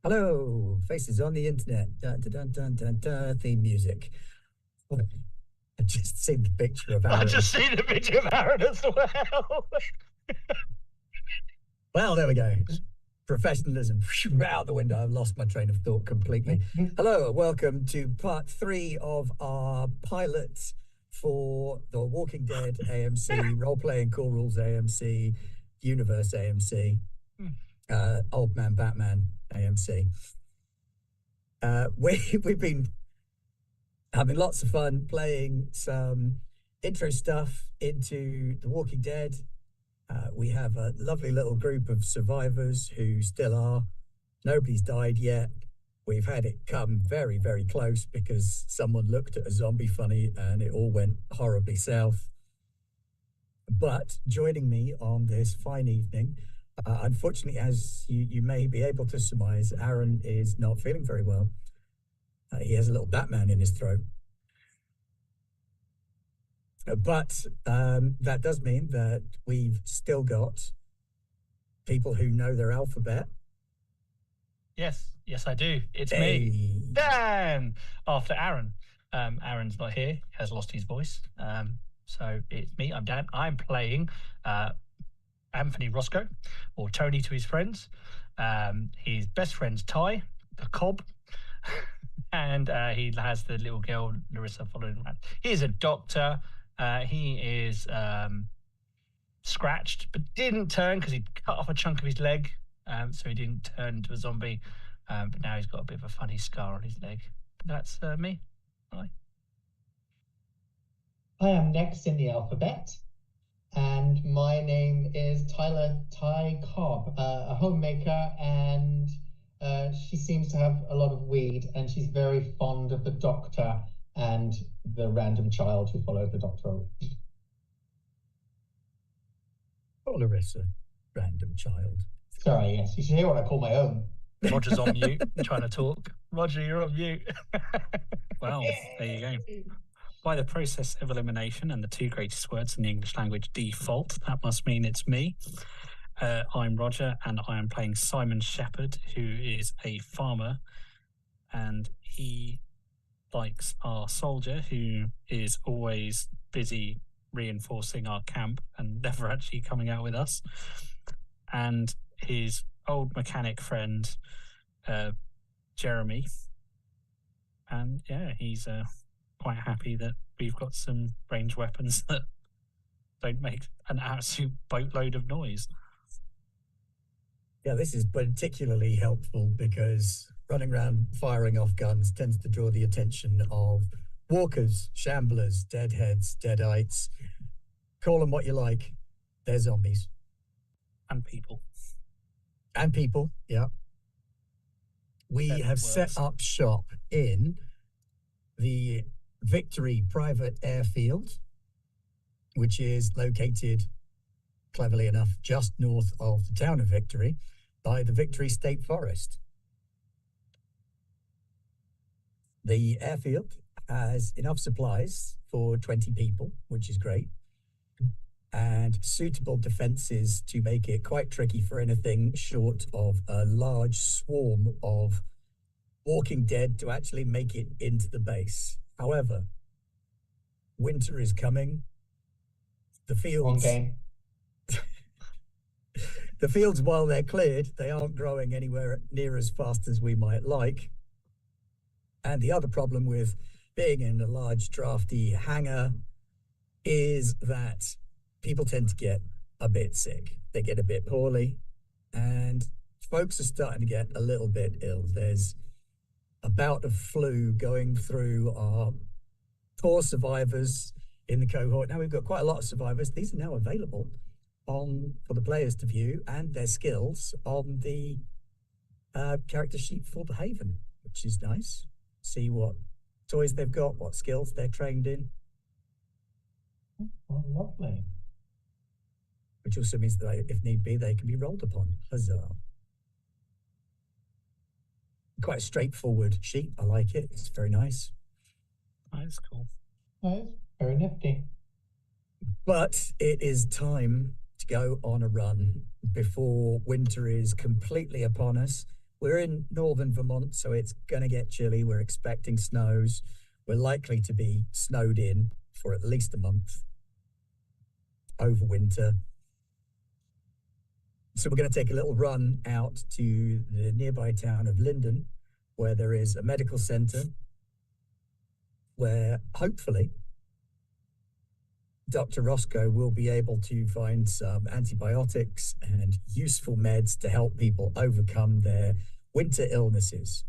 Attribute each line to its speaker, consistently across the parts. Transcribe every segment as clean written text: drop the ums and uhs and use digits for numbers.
Speaker 1: Hello, faces on the internet. Dun, dun, dun, dun, dun, theme music. Oh, I just seen the picture of
Speaker 2: I
Speaker 1: Aaron.
Speaker 2: just seen the picture of Aaron as well.
Speaker 1: Well, there we go. Professionalism out the window. I've lost my train of thought completely. Hello, welcome to part 3 of our pilot for The Walking Dead AMC, Role Playing Cool Rules AMC, Universe AMC, Old Man Batman AMC. We've been having lots of fun playing some intro stuff into The Walking Dead. We have a lovely little group of survivors who still are. Nobody's died yet. We've had it come very, very close because someone looked at a zombie funny and it all went horribly south. But joining me on this fine evening, unfortunately, as you may be able to surmise, Aaron is not feeling very well. He has a little Batman in his throat. But that does mean that we've still got people who know their alphabet.
Speaker 2: Yes, I do. It's me, Dan, after Aaron. Aaron's not here, he has lost his voice. So it's me, I'm Dan. I'm playing Anthony Roscoe, or Tony to his friends. His best friend's Ty, the Cobb. And he has the little girl, Larissa, following him around. He's a doctor. He is scratched, but didn't turn because he cut off a chunk of his leg. So he didn't turn into a zombie. But now he's got a bit of a funny scar on his leg. But that's me. Hi.
Speaker 3: I am next in the alphabet, and my name is Tyler Ty Cobb, a homemaker, and she seems to have a lot of weed, and she's very fond of the doctor and the random child who followed the doctor.
Speaker 1: Oh, Larissa, random child.
Speaker 3: Sorry, yes, you should hear what I call my own.
Speaker 2: Roger's on mute, trying to talk. Roger, you're on mute.
Speaker 4: Well, there you go. By the process of elimination and the two greatest words in the English language, default, that must mean it's me. I'm Roger, and I am playing Simon Shepherd, who is a farmer, and he likes our soldier, who is always busy reinforcing our camp and never actually coming out with us, and his old mechanic friend, Jeremy. And yeah, he's quite happy that we've got some ranged weapons that don't make an absolute boatload of noise.
Speaker 1: Yeah, this is particularly helpful because running around firing off guns tends to draw the attention of walkers, shamblers, deadheads, deadites. Call them what you like. They're zombies.
Speaker 4: And people.
Speaker 1: And people, yeah. We have set up shop in the Victory Private Airfield, which is located, cleverly enough, just north of the town of Victory by the Victory State Forest. The airfield has enough supplies for 20 people, which is great, and suitable defenses to make it quite tricky for anything short of a large swarm of Walking Dead to actually make it into the base. However, winter is coming. The fields... The fields, while they're cleared, they aren't growing anywhere near as fast as we might like. And the other problem with being in a large drafty hangar is that people tend to get a bit sick. They get a bit poorly, and folks are starting to get a little bit ill. There's a bout of flu going through our poor survivors in the cohort. Now we've got quite a lot of survivors. These are now available for the players to view, and their skills on the character sheet for the Haven, which is nice. See what toys they've got, what skills they're trained in.
Speaker 3: Oh, lovely.
Speaker 1: Which also means that if need be, they can be rolled upon. Huzzah. Quite a straightforward sheet. I like it. It's very nice.
Speaker 4: That's cool.
Speaker 3: Nice. Very nifty.
Speaker 1: But it is time to go on a run before winter is completely upon us we're in northern Vermont, so it's going to get chilly. We're expecting snows. We're likely to be snowed in for at least a month over winter. So we're going to take a little run out to the nearby town of Linden, where there is a medical center where hopefully Dr. Roscoe will be able to find some antibiotics and useful meds to help people overcome their winter illnesses.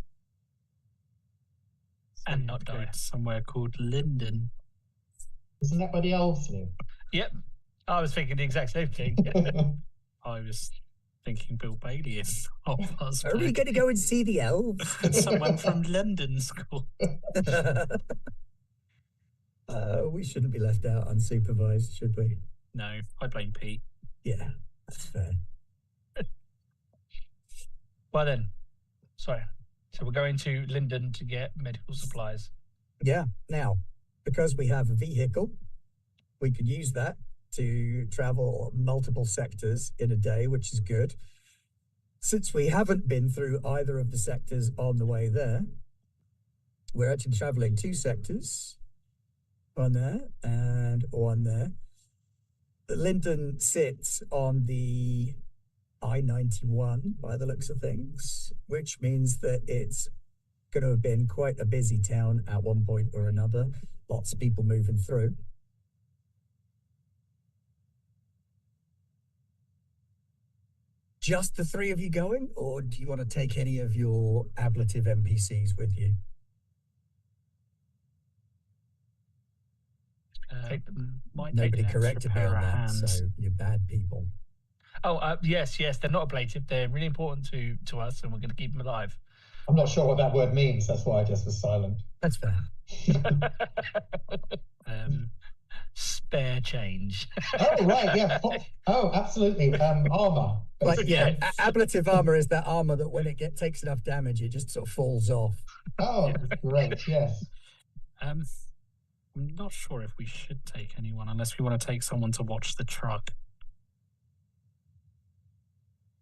Speaker 2: And not
Speaker 4: Go
Speaker 2: die.
Speaker 4: to somewhere called Linden.
Speaker 3: Isn't that where the elves live?
Speaker 2: Yep. I was thinking the exact same thing.
Speaker 4: I was thinking Bill Bailey is
Speaker 1: Are we going to go and see the elves?
Speaker 4: someone from London school.
Speaker 1: We shouldn't be left out unsupervised, should we?
Speaker 4: No, I blame Pete.
Speaker 1: Yeah, that's fair.
Speaker 2: Well then, sorry. So we're going to Linden to get medical supplies.
Speaker 1: Yeah. Now, because we have a vehicle, we could use that to travel multiple sectors in a day, which is good. Since we haven't been through either of the sectors on the way there, we're actually traveling 2 sectors, one there and one there. Linden sits on the I-91 by the looks of things, which means that it's going to have been quite a busy town at one point or another. Lots of people moving through. Just the 3 of you going, or do you want to take any of your ablative NPCs with you?
Speaker 4: Might
Speaker 1: Nobody
Speaker 4: take an
Speaker 1: corrected
Speaker 4: extra
Speaker 1: me
Speaker 4: pair
Speaker 1: on
Speaker 4: of
Speaker 1: that,
Speaker 4: hands.
Speaker 1: so you're bad people.
Speaker 2: Oh, yes, they're not ablative. They're really important to us, and we're going to keep them alive.
Speaker 3: I'm not sure what that word means. That's why I just was silent.
Speaker 1: That's fair.
Speaker 2: Spare change.
Speaker 3: Oh, right, yeah. Oh, absolutely. Armor.
Speaker 1: Like,
Speaker 3: basically.
Speaker 1: yeah, ablative armor is that armor that when it takes enough damage, it just sort of falls off.
Speaker 3: Oh, great, yes.
Speaker 4: I'm not sure if we should take anyone unless we want to take someone to watch the truck.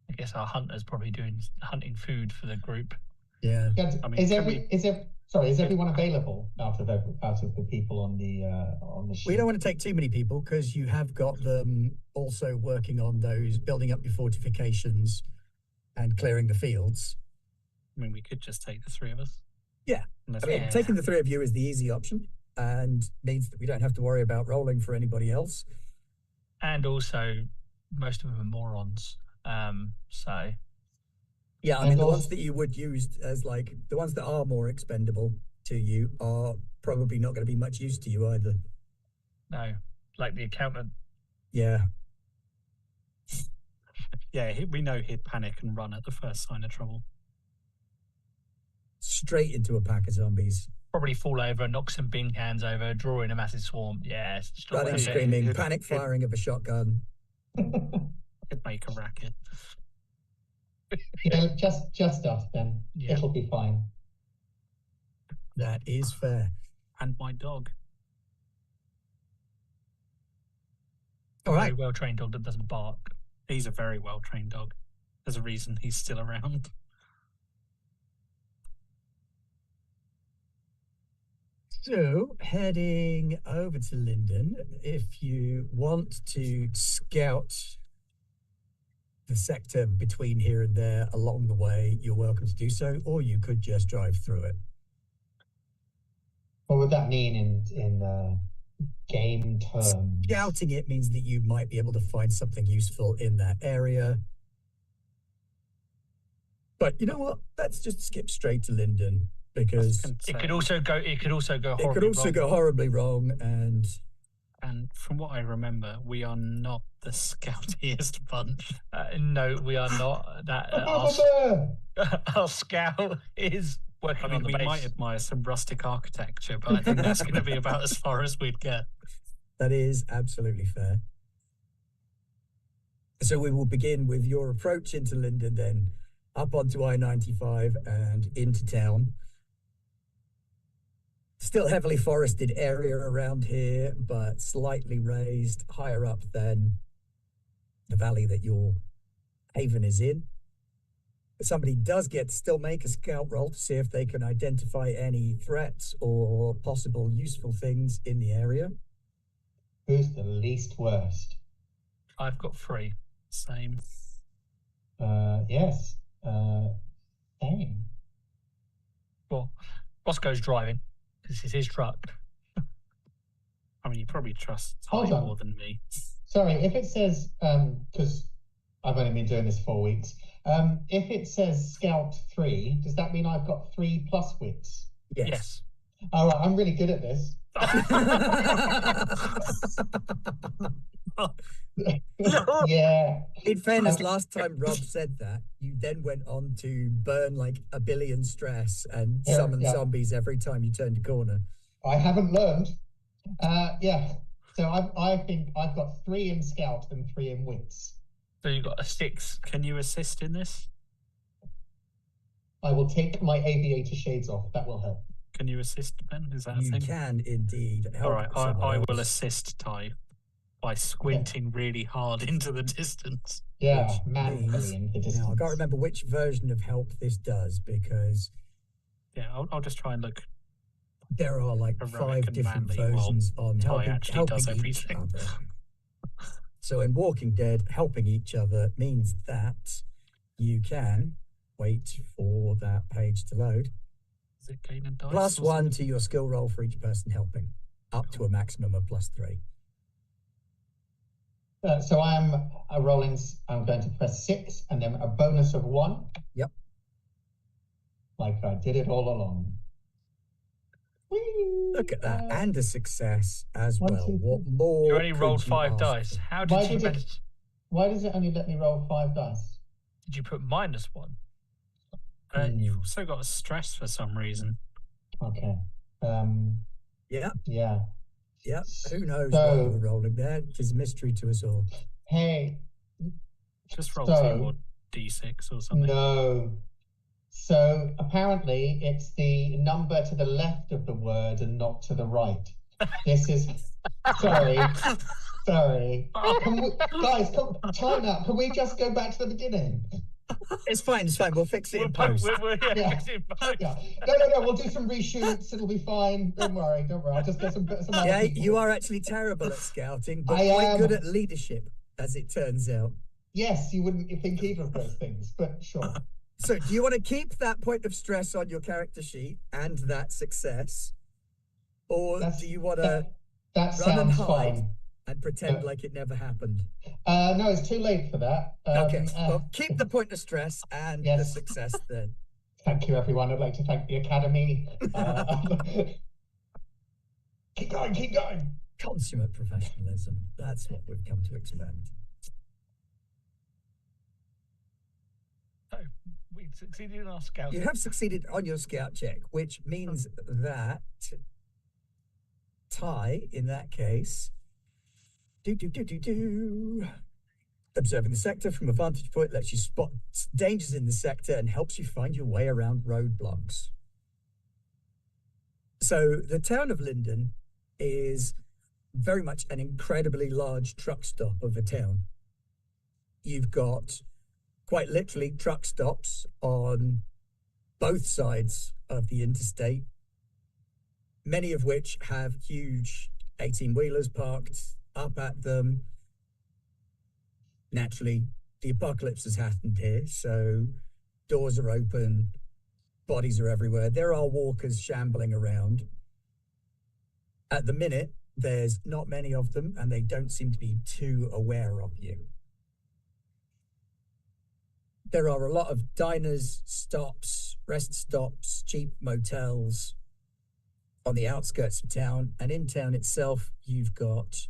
Speaker 2: I guess our hunter's probably doing hunting food for the group.
Speaker 1: Yeah.
Speaker 4: I mean,
Speaker 3: Is
Speaker 4: can
Speaker 3: everyone available out of the people on the ship?
Speaker 1: We don't want to take too many people because you have got them also working on those, building up your fortifications and clearing the fields.
Speaker 4: I mean, we could just take the 3 of us.
Speaker 1: Yeah.
Speaker 4: Unless
Speaker 1: I mean,
Speaker 2: Yeah.
Speaker 1: taking the 3 of you is the easy option and means that we don't have to worry about rolling for anybody else.
Speaker 2: And also, most of them are morons. So
Speaker 1: Yeah, I
Speaker 3: And
Speaker 1: mean, the
Speaker 3: also-
Speaker 1: ones that you would use as like the ones that are more expendable to you are probably not going to be much use to you either.
Speaker 2: no, like the accountant.
Speaker 1: Yeah.
Speaker 4: Yeah, we know he'd panic and run at the first sign of trouble.
Speaker 1: Straight into a pack of zombies.
Speaker 2: Probably fall over, knock some bin cans over, draw in a massive swarm. Yeah, it's just not
Speaker 1: Running,
Speaker 2: worth it.
Speaker 1: screaming,
Speaker 4: it-
Speaker 1: panic firing of a shotgun.
Speaker 4: Could make a racket.
Speaker 3: Yeah, just us then.
Speaker 2: Yeah.
Speaker 3: It'll be fine.
Speaker 1: That is fair.
Speaker 4: And my dog.
Speaker 1: All right.
Speaker 2: Very well trained dog that doesn't bark.
Speaker 4: He's a very well trained dog. There's a reason he's still around.
Speaker 1: So, heading over to Linden, if you want to scout the sector between here and there along the way, you're welcome to do so, or you could just drive through it.
Speaker 3: What would that mean in game terms?
Speaker 1: Scouting it means that you might be able to find something useful in that area. But you know what? Let's just skip straight to Linden because
Speaker 2: It could also go. It could also go.
Speaker 1: it
Speaker 2: Horribly
Speaker 1: could also
Speaker 2: wrong.
Speaker 1: go horribly wrong. And
Speaker 4: And from what I remember, we are not the scoutiest bunch.
Speaker 2: No, we are not. That
Speaker 3: Above a bear!
Speaker 2: our scout is working
Speaker 4: I mean,
Speaker 2: on the
Speaker 4: we
Speaker 2: base.
Speaker 4: might admire some rustic architecture, but I think that's going to be about as far as we'd get.
Speaker 1: that is absolutely fair. So we will begin with your approach into Linden, then up onto I-95 and into town. Still heavily forested area around here, but slightly raised, higher up than the valley that your haven is in. somebody does get to still make a scout roll to see if they can identify any threats or possible useful things in the area.
Speaker 3: Who's the least worst?
Speaker 2: I've got 3.
Speaker 4: Same.
Speaker 3: Yes. Same.
Speaker 2: Well, Roscoe's driving. This is his truck.
Speaker 4: I mean, you probably trust
Speaker 3: Hold
Speaker 4: Ty
Speaker 3: on.
Speaker 4: more than me.
Speaker 3: Sorry, if it says, because I've only been doing this 4 weeks, if it says Scout 3, does that mean I've got 3 plus wits?
Speaker 2: Yes.
Speaker 3: All right, I'm really good at this. Yeah.
Speaker 1: In fairness, last time Rob said that, you then went on to burn like 1 billion stress and
Speaker 3: Yeah,
Speaker 1: summon
Speaker 3: yeah.
Speaker 1: zombies every time you turned a corner.
Speaker 3: I haven't learned. Yeah. So I think I've got 3 in Scout and 3 in wits.
Speaker 2: So you've got a 6.
Speaker 4: Can you assist in this?
Speaker 3: I will take my aviator shades off. That will help.
Speaker 4: Can you assist, Ben? Is that a
Speaker 1: You
Speaker 4: thing?
Speaker 1: can indeed help.
Speaker 4: All right, I will
Speaker 1: else.
Speaker 4: assist Ty by squinting really hard into the distance.
Speaker 3: Yeah,
Speaker 1: Which
Speaker 3: manfully
Speaker 1: means-
Speaker 3: in the distance.
Speaker 1: Now, I can't remember which version of help this does because
Speaker 4: Yeah, I'll just try and look.
Speaker 1: there are like
Speaker 4: Heroic
Speaker 1: 5
Speaker 4: and
Speaker 1: different
Speaker 4: manly, while
Speaker 1: versions on
Speaker 4: Ty
Speaker 1: helping,
Speaker 4: actually does
Speaker 1: helping each
Speaker 4: everything.
Speaker 1: other. So in Walking Dead, helping each other means that you can wait for that page to load.
Speaker 4: Is it gain and dice?
Speaker 1: Plus
Speaker 4: or
Speaker 1: 1
Speaker 4: something?
Speaker 1: to your skill roll for each person helping, up to a maximum of +3.
Speaker 3: So I'm rolling. I'm going to press 6 and then a bonus of 1.
Speaker 1: Yep.
Speaker 3: Like I did it all along. Whee!
Speaker 1: Look at that, and a success as
Speaker 3: 1,
Speaker 1: well.
Speaker 3: 2,
Speaker 1: What
Speaker 3: 3.
Speaker 1: more?
Speaker 2: You only
Speaker 1: could
Speaker 2: rolled
Speaker 1: you
Speaker 2: 5
Speaker 1: ask
Speaker 2: dice.
Speaker 1: for?
Speaker 2: How
Speaker 3: Why
Speaker 2: did you
Speaker 3: did it-
Speaker 2: manage?
Speaker 3: Why does it only let me roll 5 dice?
Speaker 2: Did you put -1?
Speaker 4: You've also got a stress for some reason.
Speaker 3: Okay.
Speaker 1: Yeah,
Speaker 3: Yeah.
Speaker 1: yeah. Who knows
Speaker 3: So-
Speaker 1: what you were rolling there? It is a mystery to us all.
Speaker 3: Hey,
Speaker 4: Just roll
Speaker 3: So-
Speaker 4: 2 more d6 or something.
Speaker 3: no. So apparently it's the number to the left of the word and not to the right. This is sorry. Sorry. Can we, guys, time out. Can we just go back to the beginning?
Speaker 1: It's fine. It's fine. We'll fix it in post.
Speaker 3: Yeah.
Speaker 2: fix it in post.
Speaker 3: Yeah. No. We'll do some reshoots. It'll be fine. Don't worry. I'll just get some other
Speaker 1: Yeah,
Speaker 3: people.
Speaker 1: you are actually terrible at scouting, but
Speaker 3: I
Speaker 1: quite
Speaker 3: am.
Speaker 1: good at leadership, as it turns out.
Speaker 3: Yes, you wouldn't think either of those things, but sure.
Speaker 1: So, do you want to keep that point of stress on your character sheet and that success, or
Speaker 3: That's-
Speaker 1: do you want to
Speaker 3: That
Speaker 1: Run and
Speaker 3: sounds
Speaker 1: hide.
Speaker 3: fine.
Speaker 1: and pretend like it never happened?
Speaker 3: No, it's too late for that.
Speaker 1: Okay, well, keep the point of stress and the
Speaker 3: Yes.
Speaker 1: success then.
Speaker 3: Thank you, everyone. I'd like to thank the Academy. Keep going.
Speaker 1: Consummate professionalism. That's what we've come to expect.
Speaker 2: So we succeeded in our scout.
Speaker 1: You have succeeded on your scout check, which means that Ty, in that case, observing the sector from a vantage point lets you spot dangers in the sector and helps you find your way around roadblocks. So the town of Linden is very much an incredibly large truck stop of a town. You've got quite literally truck stops on both sides of the interstate, many of which have huge 18-wheelers parked up at them. Naturally, the apocalypse has happened here, so doors are open, bodies are everywhere. There are walkers shambling around. At the minute, there's not many of them, and they don't seem to be too aware of you. There are a lot of diners, stops, rest stops, cheap motels on the outskirts of town, and in town itself, you've got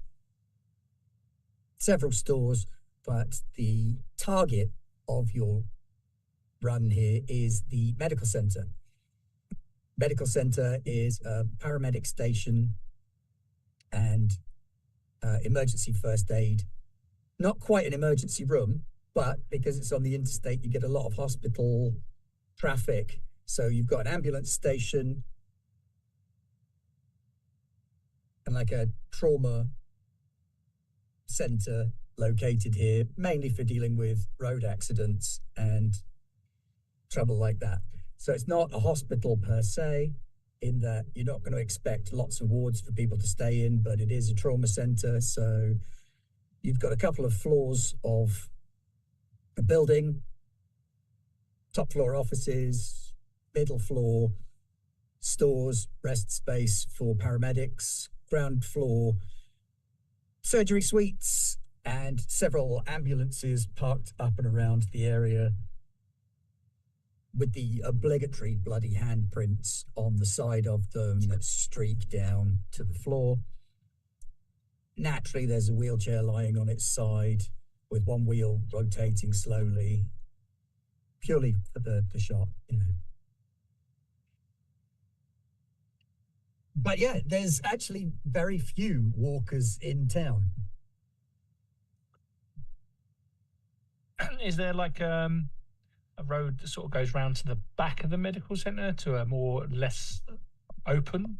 Speaker 1: several stores, but the target of your run here is the medical center. Medical center is a paramedic station and emergency first aid. Not quite an emergency room, but because it's on the interstate, you get a lot of hospital traffic. So you've got an ambulance station and like a trauma center located here, mainly for dealing with road accidents and trouble like that. So it's not a hospital per se, in that you're not going to expect lots of wards for people to stay in, but it is a trauma center. So you've got a couple of floors of a building, top floor offices, middle floor stores, rest space for paramedics, ground floor surgery suites, and several ambulances parked up and around the area with the obligatory bloody handprints on the side of them that streak down to the floor. Naturally, there's a wheelchair lying on its side with one wheel rotating slowly, purely for the shot, you know. But yeah, there's actually very few walkers in town.
Speaker 2: Is there like a road that sort of goes round to the back of the medical centre to a more less open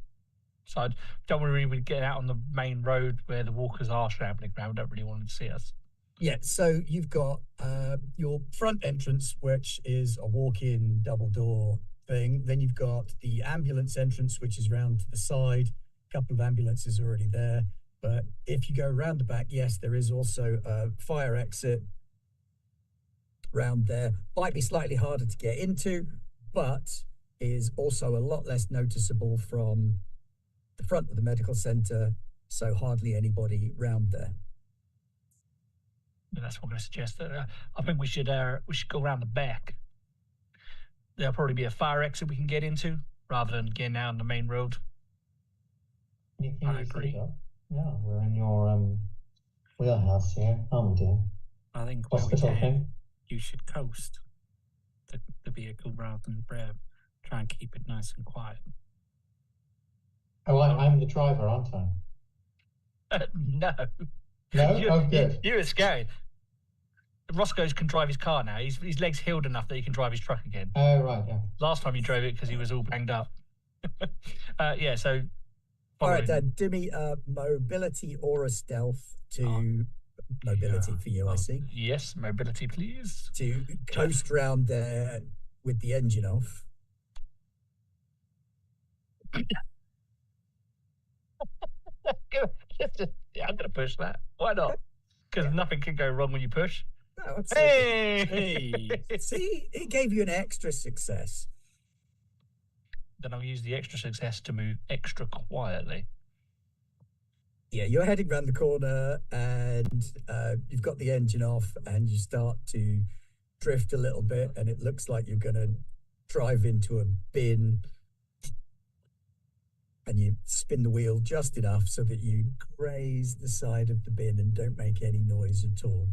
Speaker 2: side? Don't we really get out on the main road where the walkers are scrambling around? Don't really want them to see us.
Speaker 1: Yeah, so you've got your front entrance, which is a walk-in double door thing. Then you've got the ambulance entrance, which is round to the side. A couple of ambulances already there. But if you go round the back, yes, there is also a fire exit round there. Might be slightly harder to get into, but is also a lot less noticeable from the front of the medical centre, so hardly anybody round there.
Speaker 2: That's what I'm going to suggest. That I think we should go around the back. There'll probably be a fire exit we can get into rather than getting out on the main road.
Speaker 3: I agree. Yeah, we're in your wheelhouse here, aren't we, dear?
Speaker 4: I think
Speaker 3: Hospital thing.
Speaker 4: You should coast the vehicle rather than rev. Try and keep it nice and quiet.
Speaker 3: Oh, I'm the driver, aren't I?
Speaker 2: No.
Speaker 3: No? Oh, good.
Speaker 2: You were scared. Roscoe can drive his car now. His leg's healed enough that he can drive his truck again.
Speaker 3: Oh, right, yeah.
Speaker 2: Last time he drove it because he was all banged up. Yeah, so...
Speaker 1: All right, Dan, do me mobility or a stealth to... mobility for you, I see.
Speaker 2: Yes, mobility, please.
Speaker 1: To coast round there with the engine off.
Speaker 2: Yeah, I'm going to push that. Why not? Because nothing can go wrong when you push.
Speaker 1: No,
Speaker 2: Hey!
Speaker 1: See, it gave you an extra success.
Speaker 2: Then I'll use the extra success to move extra quietly.
Speaker 1: Yeah, you're heading around the corner and you've got the engine off and you start to drift a little bit and it looks like you're going to drive into a bin and you spin the wheel just enough so that you graze the side of the bin and don't make any noise at all.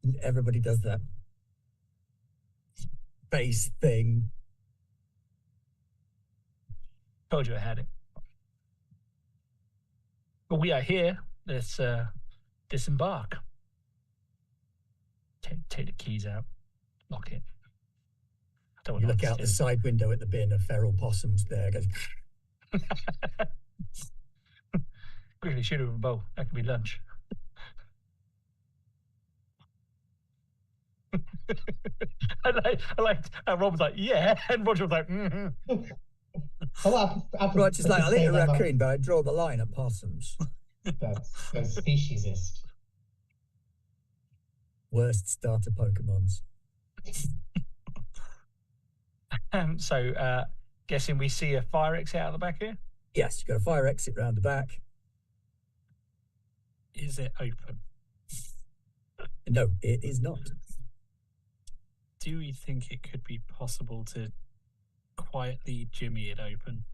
Speaker 1: And everybody does that bass thing.
Speaker 2: Told you I had it. But we are here. Let's disembark. Take the keys out. Lock it.
Speaker 1: You look out the side window at the bin of feral possums there. Goes,
Speaker 2: quickly shoot him with a bow. That could be lunch. I like Rob was like, yeah, and Roger was like, mm-hmm.
Speaker 1: Roger's like, I'll eat a raccoon, but I draw the line at possums.
Speaker 3: That's speciesist.
Speaker 1: Worst starter Pokemons.
Speaker 2: So, guessing we see a fire exit out the back here?
Speaker 1: Yes, you've got a fire exit round the back.
Speaker 4: Is it open?
Speaker 1: No, it is not.
Speaker 4: Do we think it could be possible to quietly jimmy it open?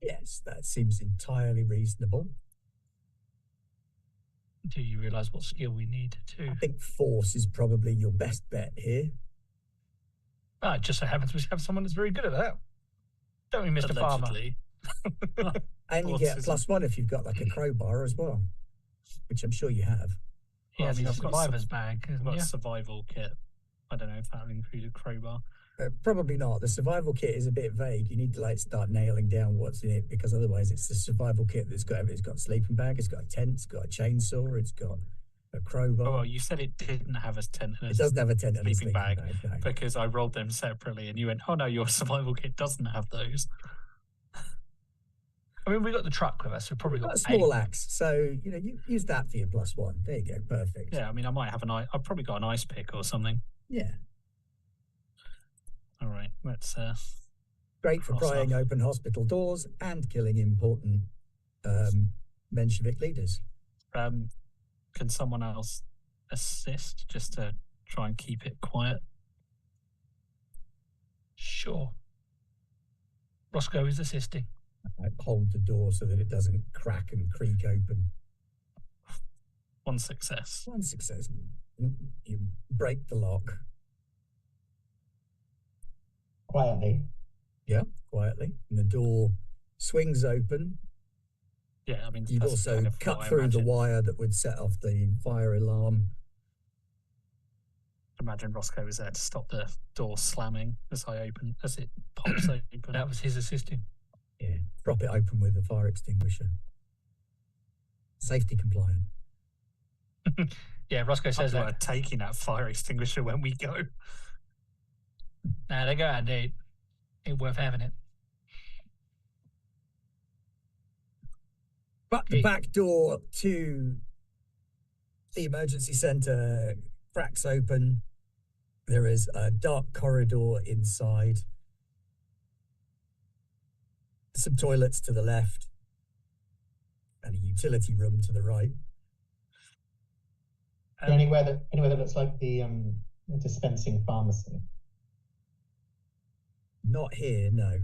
Speaker 1: Yes, that seems entirely reasonable.
Speaker 2: Do you realise what skill we need to?
Speaker 1: I think force is probably your best bet here.
Speaker 2: It just so happens we have someone that's very good at that. Don't we, Mr. Farmer?
Speaker 1: And you get +1 if you've got like a crowbar as well, which I'm sure you have.
Speaker 2: Yeah, it's a survivor's bag.
Speaker 4: I've got a survival kit. I don't know if that'll include a crowbar.
Speaker 1: Probably not. The survival kit is a bit vague. You need to like start nailing down what's in it, because otherwise it's the survival kit that's got everything. It's got a sleeping bag, it's got a tent, it's got a chainsaw, it's got a crowbar.
Speaker 4: Oh, well, you said it didn't have a tent.
Speaker 1: It doesn't have a tent and a
Speaker 4: sleeping bag,
Speaker 1: no.
Speaker 4: because I rolled them separately, and you went, "Oh no, your survival kit doesn't have those."
Speaker 2: I mean, we got the truck with us. We probably got
Speaker 1: a small axe, so you use that for your +1. There you go, perfect.
Speaker 4: Yeah, I mean, I might have I've probably got an ice pick or something.
Speaker 1: Yeah.
Speaker 4: All right, let's.
Speaker 1: Great for prying open hospital doors and killing important Menshevik leaders.
Speaker 4: Can someone else assist just to try and keep it quiet?
Speaker 2: Sure. Roscoe is assisting.
Speaker 1: I hold the door so that it doesn't crack and creak open.
Speaker 4: One success.
Speaker 1: One success. You break the lock.
Speaker 3: Quietly.
Speaker 1: Yeah, quietly. And the door swings open.
Speaker 4: Yeah, I mean,
Speaker 1: you've also kind of cut through the wire that would set off the fire alarm.
Speaker 4: Imagine Roscoe was there to stop the door slamming as it pops open.
Speaker 2: That was his assisting.
Speaker 1: Yeah, prop it open with a fire extinguisher. Safety compliant.
Speaker 2: Yeah, Roscoe says that.
Speaker 4: We're taking that fire extinguisher when we go.
Speaker 2: Nah, they go out of date. Ain't worth having it.
Speaker 1: But the back door to the emergency center cracks open. There is a dark corridor inside. Some toilets to the left. And a utility room to the right.
Speaker 3: Anywhere that looks like the dispensing pharmacy.
Speaker 1: Not here, no.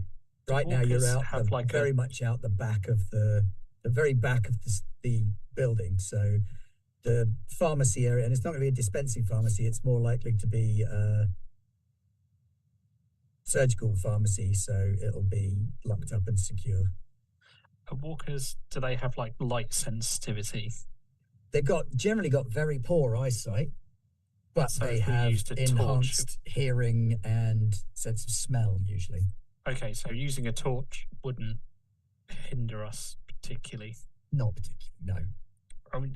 Speaker 1: Right now you're out very much out the back of the very back of the building. So the pharmacy area, and it's not going to be a dispensing pharmacy, it's more likely to be a surgical pharmacy, so it'll be locked up and secure.
Speaker 4: Walkers, do they have like light sensitivity?
Speaker 1: They've generally got very poor eyesight, but so they have enhanced hearing and sense of smell usually.
Speaker 4: Okay, so using a torch wouldn't hinder us particularly.
Speaker 1: Not particularly, no.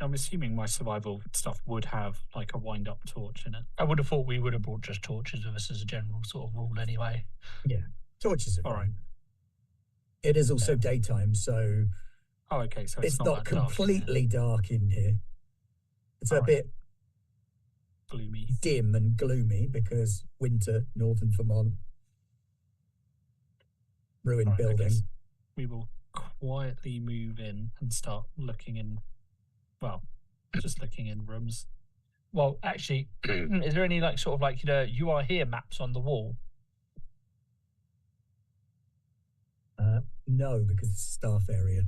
Speaker 4: I'm assuming my survival stuff would have like a wind-up torch in it.
Speaker 2: I would have thought we would have brought just torches with us as a general sort of rule anyway.
Speaker 1: Yeah, torches are
Speaker 4: all right.
Speaker 1: It is also daytime, so
Speaker 4: okay, so
Speaker 1: it's not completely dark in here. It's a bit
Speaker 4: gloomy,
Speaker 1: dim and gloomy because winter, northern Vermont, ruined building.
Speaker 4: We will quietly move in and start looking in. Well, just looking in rooms.
Speaker 2: Well, actually, is there any like sort of like you are here maps on the wall?
Speaker 1: No, because it's a staff area.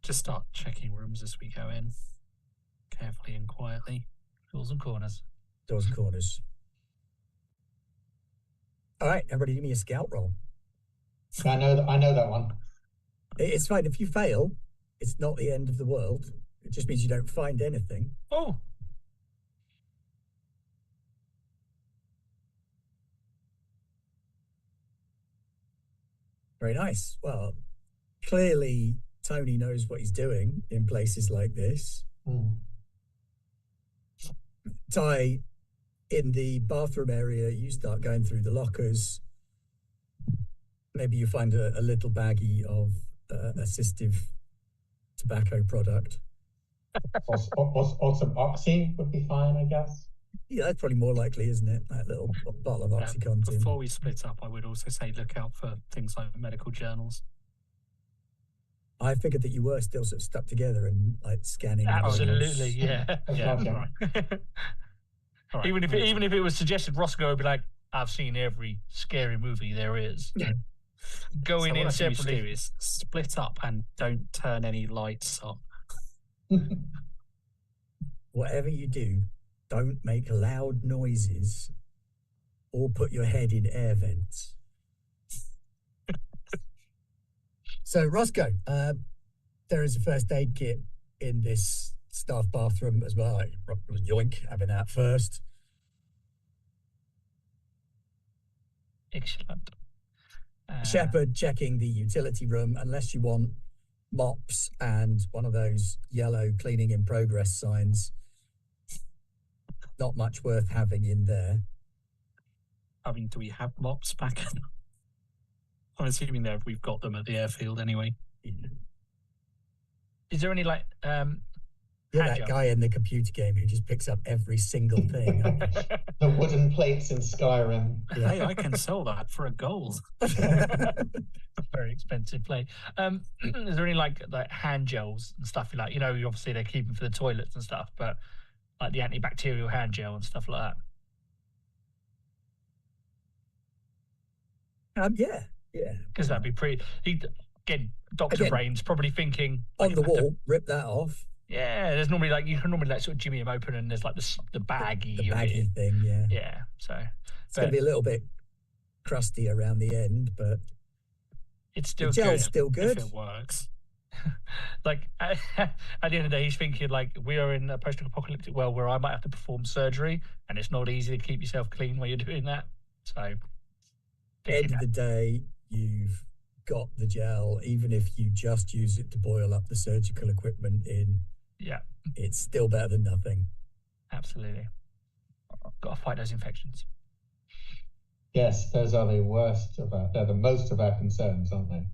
Speaker 4: Just start checking rooms as we go in, carefully and quietly.
Speaker 2: Doors and corners.
Speaker 1: Doors and corners. All right, everybody, give me a scout roll.
Speaker 3: I know that one.
Speaker 1: It's fine if you fail. It's not the end of the world. It just means you don't find anything.
Speaker 2: Oh.
Speaker 1: Very nice. Well, clearly Tony knows what he's doing in places like this. Ty, in the bathroom area, you start going through the lockers. Maybe you find a little baggie of assistive tobacco product.
Speaker 3: Or some Oxy would be fine, I guess.
Speaker 1: Yeah, that's probably more likely, isn't it? That little bottle of OxyContin.
Speaker 4: Before we split up, I would also say look out for things like medical journals.
Speaker 1: I figured that you were still sort of stuck together and like scanning.
Speaker 2: Absolutely, yeah.
Speaker 4: Yeah. Right.
Speaker 2: Even if it was suggested, Roscoe would be like, "I've seen every scary movie there is." Going in separately.
Speaker 4: Do is split up and don't turn any lights on.
Speaker 1: Whatever you do, don't make loud noises or put your head in air vents. So, Roscoe, there is a first aid kit in this staff bathroom as well. Yoink, having that first.
Speaker 2: Excellent.
Speaker 1: Shepard checking the utility room, unless you want mops and one of those yellow cleaning in progress signs. Not much worth having in there.
Speaker 4: I mean, do we have mops back? I'm assuming that we've got them at the airfield anyway.
Speaker 2: Is there any like
Speaker 1: You're that guy in the computer game who just picks up every single thing.
Speaker 3: The wooden plates in Skyrim.
Speaker 1: Yeah.
Speaker 4: Hey, I can sell that for a gold.
Speaker 2: Very expensive plate. Is there any like hand gels and stuff like, you know, obviously they're keeping for the toilets and stuff, but like the antibacterial hand gel and stuff like
Speaker 1: that? Yeah.
Speaker 2: Because that'd be pretty. Again, Dr. Brain's probably thinking
Speaker 1: on the wall, rip that off.
Speaker 2: Yeah, there's normally like, you can normally like sort of jimmy them open and there's like the baggy
Speaker 1: thing, yeah.
Speaker 2: Yeah, so
Speaker 1: it's going to be a little bit crusty around the end, but
Speaker 2: it's still
Speaker 1: the gel's
Speaker 2: good.
Speaker 1: Still good.
Speaker 4: If it works.
Speaker 2: Like at the end of the day, he's thinking like, we are in a post-apocalyptic world where I might have to perform surgery, and it's not easy to keep yourself clean while you're doing that. So,
Speaker 1: end of the day, you've got the gel, even if you just use it to boil up the surgical equipment in.
Speaker 2: Yeah,
Speaker 1: it's still better than nothing.
Speaker 2: Absolutely. Got to fight those infections.
Speaker 3: Yes, those are the worst they're the most of our concerns, aren't they?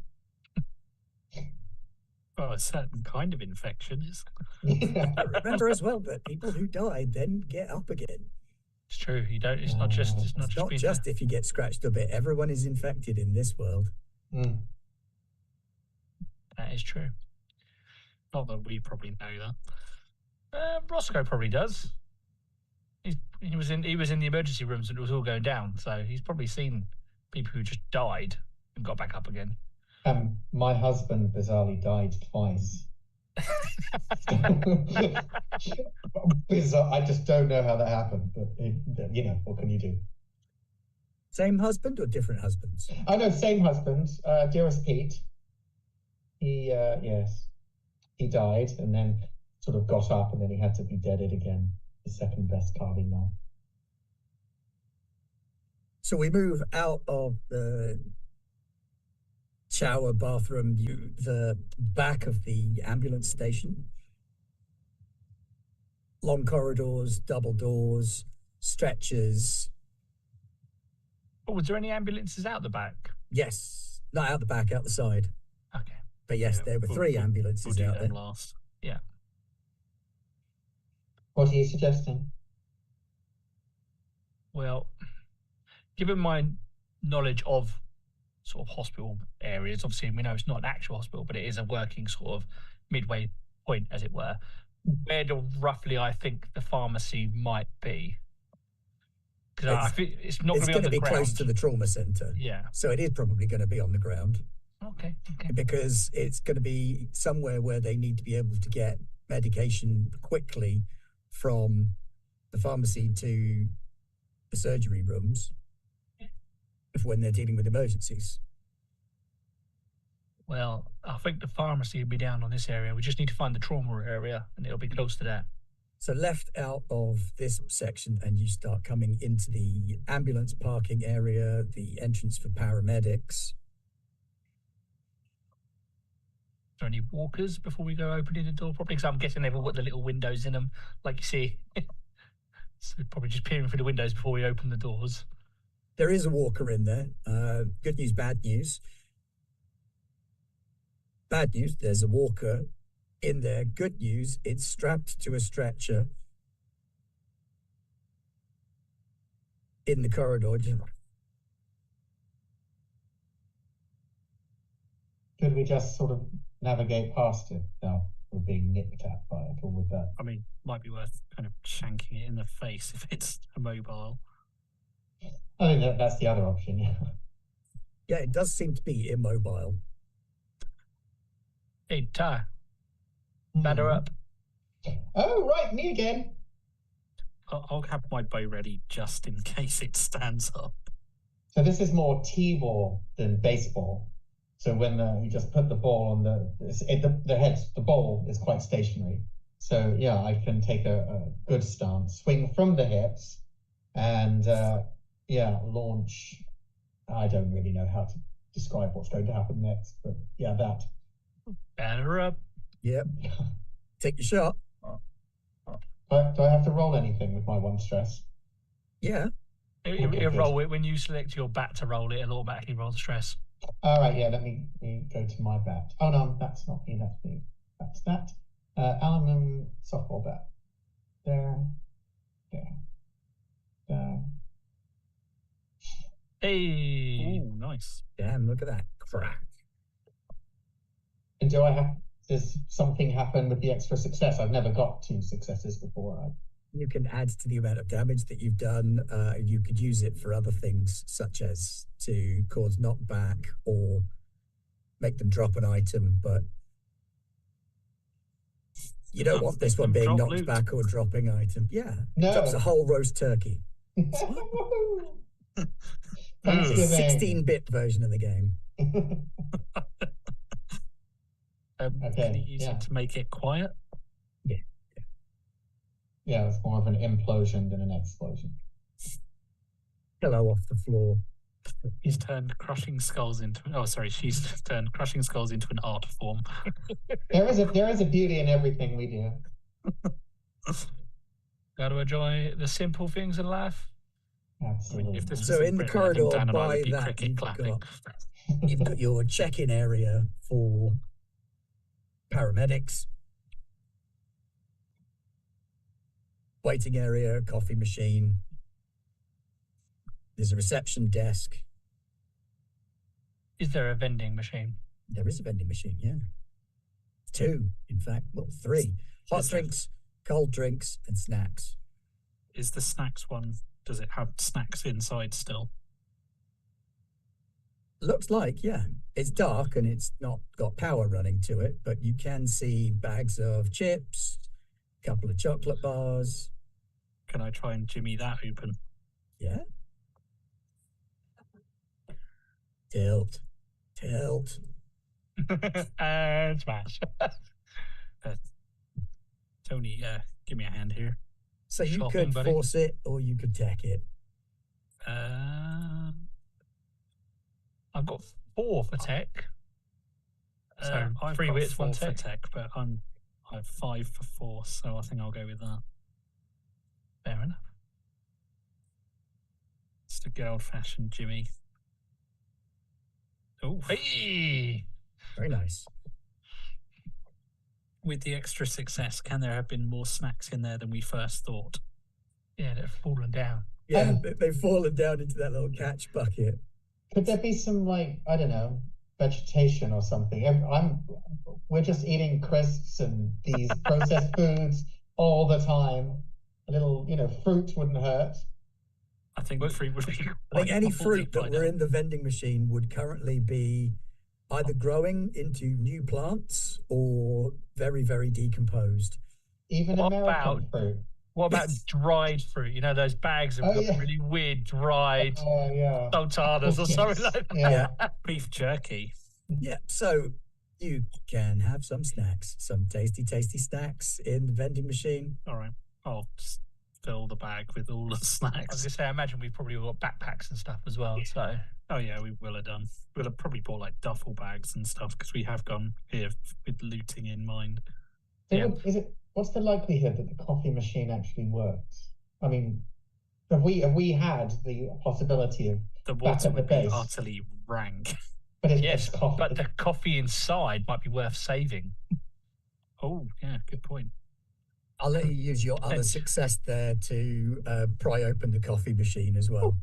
Speaker 4: Well, a certain kind of infection is.
Speaker 1: Remember as well that people who die then get up again.
Speaker 2: It's true. You don't. It's not just. It's not
Speaker 1: just if you get scratched a bit. Everyone is infected in this world.
Speaker 3: Mm.
Speaker 2: That is true.
Speaker 4: Not that we probably know
Speaker 2: that. Roscoe probably does. He was in the emergency rooms and it was all going down. So he's probably seen people who just died and got back up again.
Speaker 3: My husband bizarrely died twice. Bizarre. I just don't know how that happened, but you know, what can you do?
Speaker 1: Same husband or different husbands?
Speaker 3: I know, same husband. Dearest Pete. He died and then sort of got up and then he had to be deaded again. The second best carving knife.
Speaker 1: So we move out of the shower bathroom, the back of the ambulance station. Long corridors, double doors, stretchers.
Speaker 2: Oh, was there any ambulances out the back?
Speaker 1: Yes, not out the back, out the side.
Speaker 2: Okay.
Speaker 1: But yes, there were three ambulances out there.
Speaker 4: Last.
Speaker 2: Yeah.
Speaker 3: What are you suggesting?
Speaker 2: Well, given my knowledge of sort of hospital areas, obviously we know it's not an actual hospital, but it is a working sort of midway point, as it were. Where do roughly I think the pharmacy might be? Because I think it's not going to be
Speaker 1: close to the trauma centre.
Speaker 2: Yeah.
Speaker 1: So it is probably going to be on the ground.
Speaker 2: Okay.
Speaker 1: Because it's going to be somewhere where they need to be able to get medication quickly from the pharmacy to the surgery rooms when they're dealing with emergencies.
Speaker 2: Well, I think the pharmacy will be down on this area. We just need to find the trauma area and it'll be close to that.
Speaker 1: So left out of this section and you start coming into the ambulance parking area, the entrance for paramedics.
Speaker 2: Is there any walkers before we go opening the door properly? Because I'm guessing they've all got the little windows in them, like you see. So probably just peering through the windows before we open the doors.
Speaker 1: There is a walker in there. Good news, bad news. Bad news, there's a walker in there. Good news, it's strapped to a stretcher in the corridor.
Speaker 3: Could we just sort of navigate past it without being nipped at by it, or would that?
Speaker 4: I mean, might be worth kind of shanking it in the face if it's immobile.
Speaker 3: I think that's the other option. Yeah.
Speaker 1: Yeah, it does seem to be immobile.
Speaker 2: Hey, Ty. Batter up.
Speaker 3: Oh, right, me again.
Speaker 4: I'll have my bow ready just in case it stands up.
Speaker 3: So this is more T-ball than baseball. So when you just put the ball on the ball is quite stationary. So yeah, I can take a good stance, swing from the hips, and launch. I don't really know how to describe what's going to happen next, but yeah, that.
Speaker 2: Batter up.
Speaker 1: Yep. Take your shot.
Speaker 3: But do I have to roll anything with my 1 stress?
Speaker 1: Yeah.
Speaker 2: It'll roll it when you select your bat to roll it. It'll automatically roll the stress.
Speaker 3: All right, yeah. Let me go to my bat. Oh no, that's not me. That's me. That's that. Aluminium softball bat. There.
Speaker 2: Hey.
Speaker 4: Oh, nice.
Speaker 1: Damn, look at that. Crack.
Speaker 3: And does something happen with the extra success? I've never got 2 successes before.
Speaker 1: You can add to the amount of damage that you've done. You could use it for other things, such as to cause knockback or make them drop an item, but you don't want this one being knocked
Speaker 4: loot.
Speaker 1: back or dropping item. Yeah.
Speaker 3: No.
Speaker 1: Drops a whole roast turkey.
Speaker 3: Thanksgiving.
Speaker 1: 16-bit version of the game.
Speaker 3: Okay,
Speaker 4: Can you use it to make it quiet?
Speaker 3: Yeah, it's more of an implosion than an explosion.
Speaker 1: Pillow off the floor.
Speaker 4: He's turned crushing skulls into. Oh, sorry, she's turned crushing skulls into an art form.
Speaker 3: There is a beauty in everything we do.
Speaker 2: Got to enjoy the simple things in life.
Speaker 3: Absolutely.
Speaker 4: If this was
Speaker 1: So in the
Speaker 4: Britain, I think
Speaker 1: corridor
Speaker 4: Dan and I
Speaker 1: by
Speaker 4: would be
Speaker 1: that,
Speaker 4: cricket clapping.
Speaker 1: you've got your check-in area for paramedics, waiting area, coffee machine. There's a reception desk.
Speaker 2: Is there a vending machine?
Speaker 1: There is a vending machine, yeah. 2, in fact. Well, 3. Hot
Speaker 4: Is there?
Speaker 1: drinks, cold drinks, and snacks.
Speaker 4: Is the snacks one? Does it have snacks inside still?
Speaker 1: Looks like, yeah. It's dark and it's not got power running to it, but you can see bags of chips, a couple of chocolate bars.
Speaker 4: Can I try and jimmy that open?
Speaker 1: Yeah. Tilt.
Speaker 2: And smash.
Speaker 4: Tony, give me a hand here.
Speaker 1: So you
Speaker 2: Shopping,
Speaker 1: could
Speaker 2: buddy.
Speaker 1: force it or you could tech it.
Speaker 2: I've got 4 for tech. So
Speaker 4: I've
Speaker 2: 3
Speaker 4: got
Speaker 2: wits, 1
Speaker 4: 4 for
Speaker 2: tech.
Speaker 4: tech, but I have 5 for force, so I think I'll go with that.
Speaker 2: Fair enough.
Speaker 4: It's the good old-fashioned Jimmy. Oh,
Speaker 2: Hey!
Speaker 1: Very nice.
Speaker 4: with the extra success, can there have been more snacks in there than we first thought?
Speaker 2: Yeah, they're falling down.
Speaker 1: Yeah, they've fallen down into that little catch bucket.
Speaker 3: Could there be some, like, I don't know, vegetation or something? We're just eating crisps and these processed foods all the time. A little, fruit wouldn't hurt.
Speaker 4: I think the fruit would be.
Speaker 1: I think any
Speaker 4: quite
Speaker 1: fruit that
Speaker 4: by
Speaker 1: were
Speaker 4: now.
Speaker 1: in the vending machine would currently be either growing into new plants or very, very decomposed.
Speaker 3: Even
Speaker 2: What
Speaker 3: American
Speaker 2: about-
Speaker 3: fruit.
Speaker 2: What about dried fruit? You know, those bags of
Speaker 3: Oh, yeah.
Speaker 2: really weird dried
Speaker 3: Oh, yeah.
Speaker 2: sultanas or something like that.
Speaker 3: Yeah.
Speaker 4: Beef jerky.
Speaker 1: Yeah, so you can have some snacks, some tasty, tasty snacks in the vending machine.
Speaker 4: All right, I'll just fill the bag with all the
Speaker 2: I was
Speaker 4: snacks.
Speaker 2: going to say, I imagine we've probably got backpacks and stuff as well. So
Speaker 4: Oh yeah, we will have done. We'll have probably bought like duffel bags and stuff because we have gone here with looting in mind.
Speaker 2: Yeah.
Speaker 3: What's the likelihood that the coffee machine actually works? I mean, have we had the possibility of,
Speaker 4: The
Speaker 3: Back
Speaker 4: water
Speaker 3: at the
Speaker 4: would be
Speaker 3: base.
Speaker 4: utterly rank.
Speaker 3: but it's
Speaker 2: yes,
Speaker 3: coffee.
Speaker 2: but the coffee inside might be worth saving.
Speaker 4: Oh yeah, good point.
Speaker 1: I'll let you use your other
Speaker 2: Thanks.
Speaker 1: success there to pry open the coffee machine as well.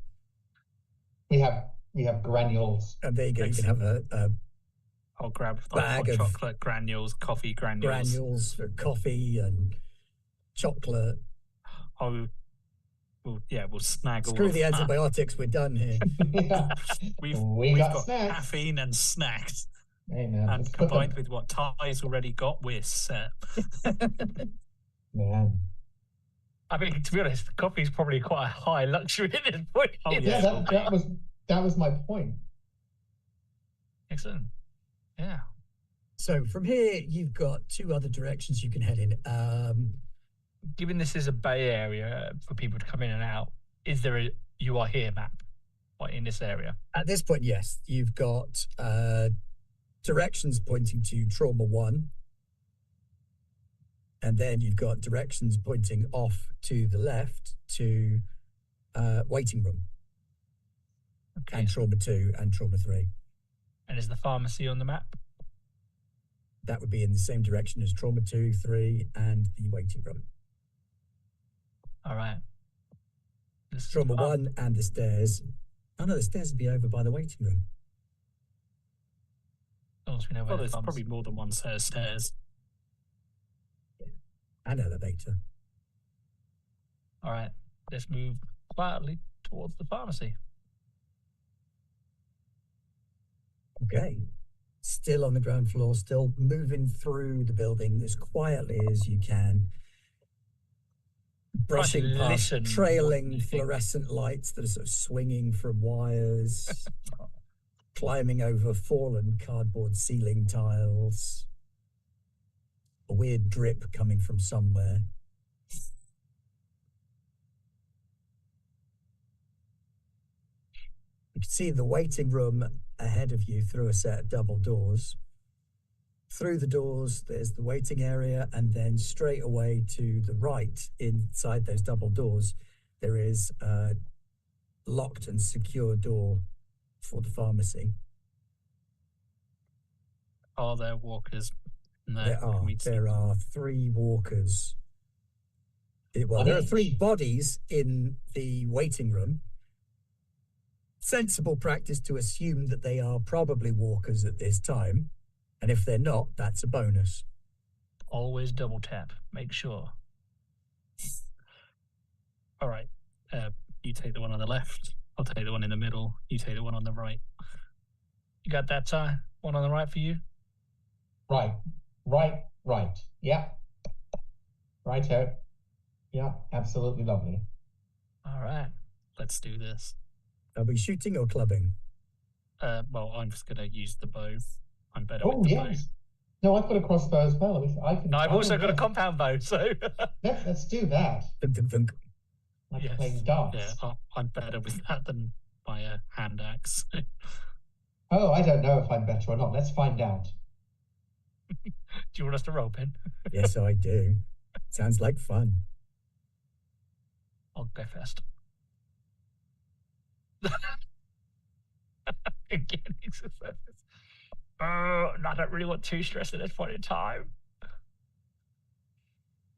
Speaker 3: we have granules.
Speaker 1: And there you go. You can have a
Speaker 4: I'll grab like,
Speaker 1: Bag
Speaker 4: hot
Speaker 1: of
Speaker 4: chocolate granules, coffee granules.
Speaker 1: granules for coffee and chocolate.
Speaker 4: We'll snag all
Speaker 1: Screw
Speaker 4: of
Speaker 1: the
Speaker 4: that.
Speaker 1: antibiotics. We're done here.
Speaker 3: Yeah.
Speaker 4: We've
Speaker 3: We got
Speaker 4: got
Speaker 3: snacks.
Speaker 4: caffeine and snacks,
Speaker 3: Hey, man.
Speaker 4: and
Speaker 3: let's put them-
Speaker 4: combined with what Ty's already got, we're set.
Speaker 3: Man.
Speaker 2: I mean, to be honest, the coffee is probably quite a high luxury at this point.
Speaker 4: Oh,
Speaker 3: Yeah,
Speaker 4: yeah.
Speaker 3: that was my point.
Speaker 2: Excellent. Yeah.
Speaker 1: So from here, you've got 2 other directions you can head in.
Speaker 2: Given this is a bay area for people to come in and out, is there a "you are here" map in this area?
Speaker 1: At this point, yes, you've got directions pointing to trauma 1. And then you've got directions pointing off to the left to waiting room.
Speaker 2: Okay.
Speaker 1: And trauma 2 and trauma 3.
Speaker 2: And is the pharmacy on the map?
Speaker 1: That would be in the same direction as trauma 2, 3, and the waiting room.
Speaker 2: All right. This is
Speaker 1: Trauma
Speaker 2: fun.
Speaker 1: 1 and the stairs. Oh no, the stairs would be over by the waiting room.
Speaker 2: As long as we know where
Speaker 4: Well,
Speaker 2: the
Speaker 4: there's
Speaker 2: pharmacy-
Speaker 4: probably more than one set of stairs.
Speaker 1: And elevator.
Speaker 2: All right. Let's move quietly towards the pharmacy.
Speaker 1: Okay. Still on the ground floor, still moving through the building as quietly as you can. Brushing
Speaker 2: to
Speaker 1: past
Speaker 2: listen
Speaker 1: trailing
Speaker 2: more than
Speaker 1: fluorescent lights that are sort of swinging from wires, climbing over fallen cardboard ceiling tiles, a weird drip coming from somewhere. You can see the waiting room ahead of you through a set of double doors. Through the doors, there's the waiting area, and then straight away to the right, inside those double doors, there is a locked and secure door for the pharmacy.
Speaker 4: Are there walkers in there?
Speaker 1: There
Speaker 4: Can
Speaker 1: are.
Speaker 4: we see
Speaker 1: There
Speaker 4: them?
Speaker 1: are 3 walkers. Well, there are 3 bodies in the waiting room. Sensible practice to assume that they are probably walkers at this time. And if they're not, that's a bonus.
Speaker 2: Always double tap. Make sure.
Speaker 4: All right. You take the one on the left. I'll take the one in the middle. You take the one on the right.
Speaker 2: You got that, Ty? One on the right for you?
Speaker 3: Right. Yeah. Righto. Yeah, absolutely lovely.
Speaker 2: All right.
Speaker 4: Let's do this.
Speaker 1: Are we shooting or clubbing?
Speaker 4: Well, I'm just going to use the bow. I'm better
Speaker 3: Oh,
Speaker 4: with the
Speaker 3: yes. No, I've got a crossbow as well. I can.
Speaker 2: No, I've
Speaker 3: I
Speaker 2: also
Speaker 3: will
Speaker 2: got a
Speaker 3: go.
Speaker 2: compound bow, so
Speaker 3: Let's do that.
Speaker 1: Thunk, thunk, thunk.
Speaker 3: Like
Speaker 2: Yes.
Speaker 3: playing darts.
Speaker 4: Yeah, I'm better with that than my hand axe.
Speaker 3: Oh, I don't know if I'm better or not. Let's find out.
Speaker 2: do you want us to roll, Ben?
Speaker 1: Yes, I do. Sounds like fun.
Speaker 2: I'll go first. Again, exercises. I don't really want too stressed at this point in time.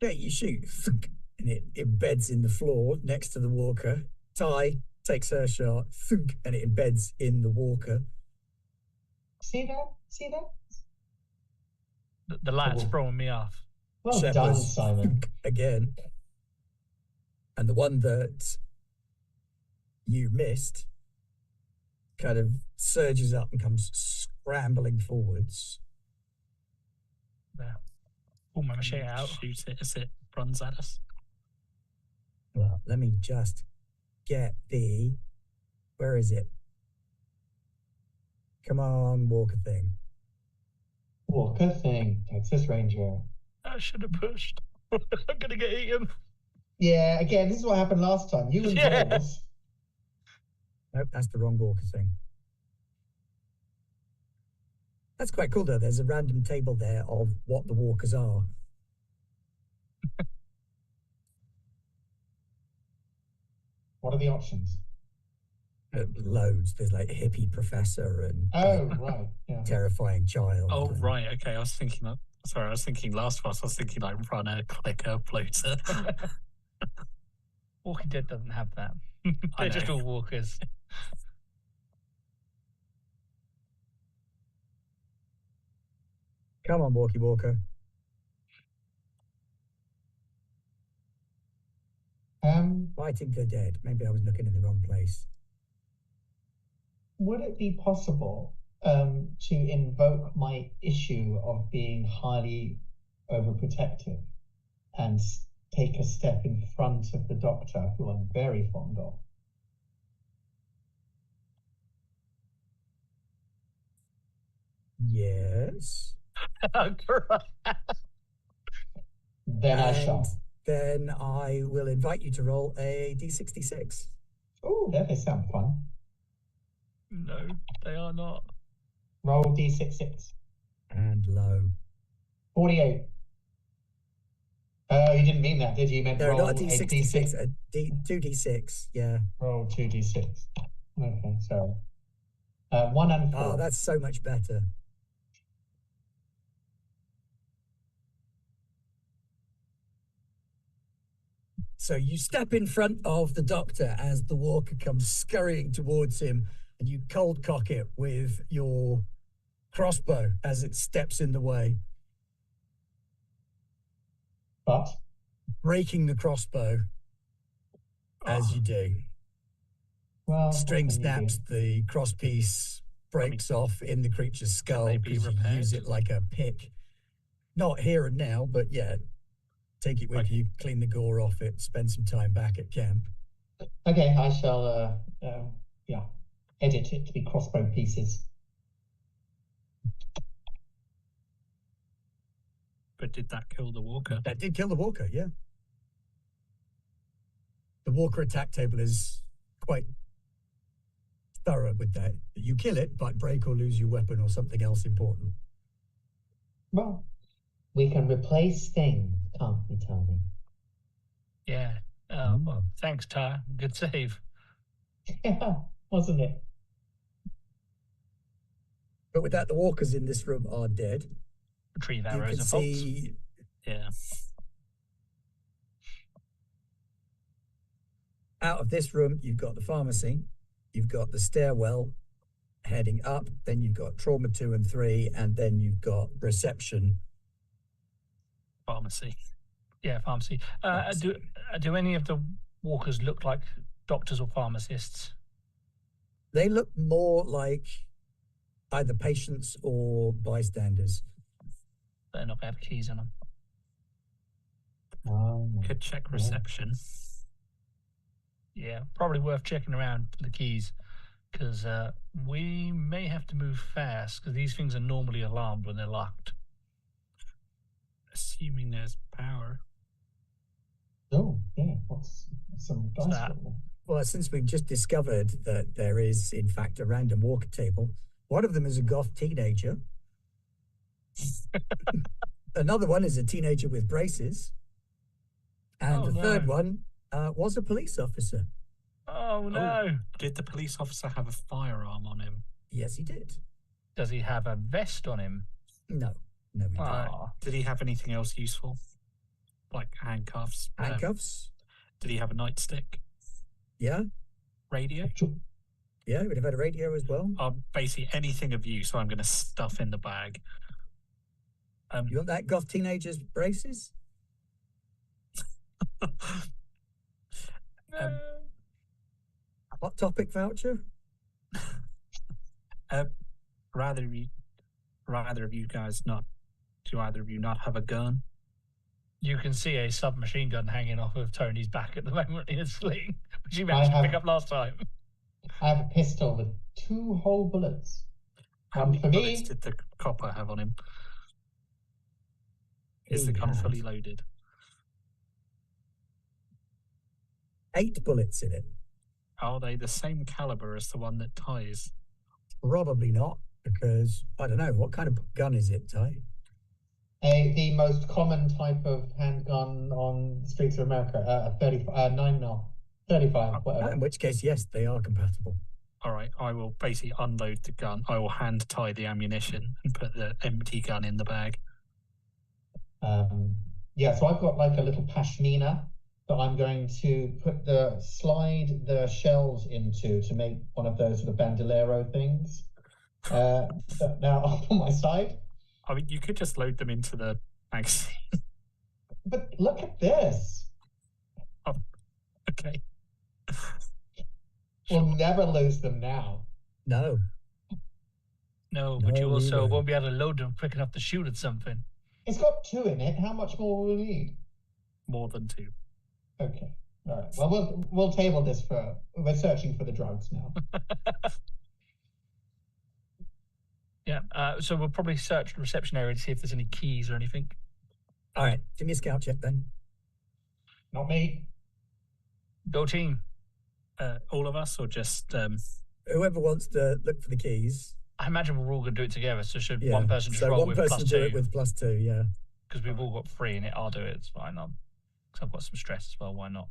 Speaker 1: Yeah, you shoot, thunk, and it embeds in the floor next to the walker. Ty takes her shot, thunk, and it embeds in the walker.
Speaker 3: See that? See that?
Speaker 2: The light's
Speaker 3: Oh.
Speaker 2: throwing me off.
Speaker 3: Well
Speaker 1: Shepard's
Speaker 3: done, Simon.
Speaker 1: thunk again. And the one that you missed kind of surges up and comes scrambling forwards.
Speaker 2: There. Pull my machete out.
Speaker 4: Shoot it as it runs at us.
Speaker 1: Well, let me just get the... Where is it? Come on, walker thing.
Speaker 3: Walker thing, Texas Ranger.
Speaker 2: I should have pushed. I'm gonna get eaten.
Speaker 3: Yeah, again, this is what happened last time. You and
Speaker 2: Yeah.
Speaker 3: Balls.
Speaker 1: Nope, that's the wrong walker thing. That's quite cool, though. There's a random table there of what the walkers are.
Speaker 3: What are the options?
Speaker 1: Loads. There's like hippie professor and
Speaker 3: Oh, right. Yeah.
Speaker 1: terrifying child.
Speaker 4: Oh,
Speaker 1: and-
Speaker 4: right. Okay. I was thinking that. Sorry, I was thinking last one. I was thinking like runner, clicker, floater.
Speaker 2: Walking Dead doesn't have that.
Speaker 4: I
Speaker 2: They're just
Speaker 4: know.
Speaker 2: all walkers.
Speaker 1: Come on, Walkie Walker. Fighting the dead. Maybe I was looking in the wrong place.
Speaker 3: Would it be possible to invoke my issue of being highly overprotective and take a step in front of the Doctor, who I'm very fond of?
Speaker 1: Yes.
Speaker 3: Then I shall.
Speaker 1: And then I will invite you to roll a d66.
Speaker 3: Oh, that may sound fun.
Speaker 2: No, they are not.
Speaker 3: Roll D66.
Speaker 1: And low.
Speaker 3: 48. Oh, you didn't mean that, did you? You meant
Speaker 1: No,
Speaker 3: roll
Speaker 1: not a D66, a 2D6. Yeah.
Speaker 3: Roll 2D6. Okay, sorry. 1 and 4.
Speaker 1: Oh, that's so much better. So you step in front of the doctor as the walker comes scurrying towards him, and you cold cock it with your crossbow as it steps in the way,
Speaker 3: But
Speaker 1: breaking the crossbow as you do.
Speaker 3: well,
Speaker 1: String
Speaker 3: what can you do?
Speaker 1: snaps, the crosspiece breaks off in the creature's skull
Speaker 4: they be
Speaker 1: because you use
Speaker 4: repaired?
Speaker 1: it like a pick. Not here and now, but yeah, take it with
Speaker 4: Okay.
Speaker 1: you, clean the gore off it, spend some time back at camp.
Speaker 3: Okay, I shall, edit it to be crossbow pieces.
Speaker 4: But did that kill the walker?
Speaker 1: That did kill the walker, yeah. The walker attack table is quite thorough with that. You kill it, but break or lose your weapon or something else important.
Speaker 3: Well, we can replace things, can't we, Tony?
Speaker 2: Yeah. Well, thanks, Ty. Good save.
Speaker 3: Yeah, wasn't it?
Speaker 1: But with that, the walkers in this room are dead.
Speaker 2: Retrieve
Speaker 1: You
Speaker 2: arrows
Speaker 1: can
Speaker 2: and bolts.
Speaker 1: see
Speaker 4: Yeah.
Speaker 1: out of this room, you've got the pharmacy, you've got the stairwell heading up, then you've got trauma 2 and 3, and then you've got reception.
Speaker 4: Pharmacy.
Speaker 2: Yeah, pharmacy. Do any of the walkers look like doctors or pharmacists?
Speaker 1: They look more like either patients or bystanders.
Speaker 2: They're not going to have keys on them.
Speaker 4: Could check reception.
Speaker 2: Yeah, probably worth checking around for the keys, because we may have to move fast, because these things are normally alarmed when they're locked.
Speaker 4: Assuming there's power.
Speaker 3: Oh, yeah. What's some dice
Speaker 2: that?
Speaker 3: roll?
Speaker 1: Well, since we've just discovered that there is, in fact, a random walker table, one of them is a goth teenager. Another one is a teenager with braces. And
Speaker 2: Oh,
Speaker 1: the third
Speaker 2: no.
Speaker 1: one was a police officer.
Speaker 2: Oh, no.
Speaker 4: Did the police officer have a firearm on him?
Speaker 1: Yes, he did.
Speaker 2: Does he have a vest on him?
Speaker 1: No, he didn't.
Speaker 2: Oh,
Speaker 4: Did he have anything else useful? Like handcuffs?
Speaker 1: Handcuffs?
Speaker 4: Did he have a nightstick?
Speaker 1: Yeah,
Speaker 4: Radio?
Speaker 1: yeah, he would have had a radio as well.
Speaker 4: Basically anything of use, I'm going to stuff in the bag.
Speaker 1: You want that goth teenager's braces? Hot topic voucher?
Speaker 4: rather of you guys not. Do either of you not have a gun?
Speaker 2: you can see a submachine gun hanging off of Tony's back at the moment in a sling, which he managed to pick up last time.
Speaker 3: I have a pistol with 2 whole bullets.
Speaker 4: How
Speaker 3: One
Speaker 4: many
Speaker 3: for
Speaker 4: bullets
Speaker 3: me.
Speaker 4: did the copper have on him? Is the
Speaker 1: He
Speaker 4: gun
Speaker 1: had
Speaker 4: fully loaded?
Speaker 1: 8 bullets in it.
Speaker 4: Are they the same caliber as the one that ties?
Speaker 1: Probably not, because I don't know. What kind of gun is it, Ty?
Speaker 3: The most common type of handgun on the streets of America, 9mm, 35, whatever.
Speaker 1: In which case, yes, they are compatible.
Speaker 4: All right, I will basically unload the gun. I will hand tie the ammunition and put the empty gun in the bag.
Speaker 3: Yeah, so I've got like a little pashmina that I'm going to slide the shells into to make one of those sort of bandolero things. But now up on my side.
Speaker 4: I mean, you could just load them into the magazine.
Speaker 3: But look at this.
Speaker 4: Okay.
Speaker 3: We'll never lose them now.
Speaker 1: No.
Speaker 2: No, but you
Speaker 1: No, we
Speaker 2: also
Speaker 1: won't.
Speaker 2: won't be able to load them quick enough to shoot at something.
Speaker 3: It's got 2 in it. How much more will we need?
Speaker 4: More than 2.
Speaker 3: Okay. All right. Well, we'll table this we're searching for the drugs now.
Speaker 2: Yeah, so we'll probably search the reception area to see if there's any keys or anything.
Speaker 1: All right, give me a scout check then.
Speaker 3: Not me.
Speaker 2: Go team.
Speaker 4: All of us, or just
Speaker 1: Whoever wants to look for the keys,
Speaker 2: I imagine we're all going to do it together. So should
Speaker 1: Yeah.
Speaker 2: one person just
Speaker 1: so
Speaker 2: roll
Speaker 1: one
Speaker 2: with
Speaker 1: person
Speaker 2: plus
Speaker 1: do
Speaker 2: 2?
Speaker 1: it with +2, yeah.
Speaker 2: Because we've all got 3 in it. I'll do it. It's fine. Because I've got some stress as well. Why not?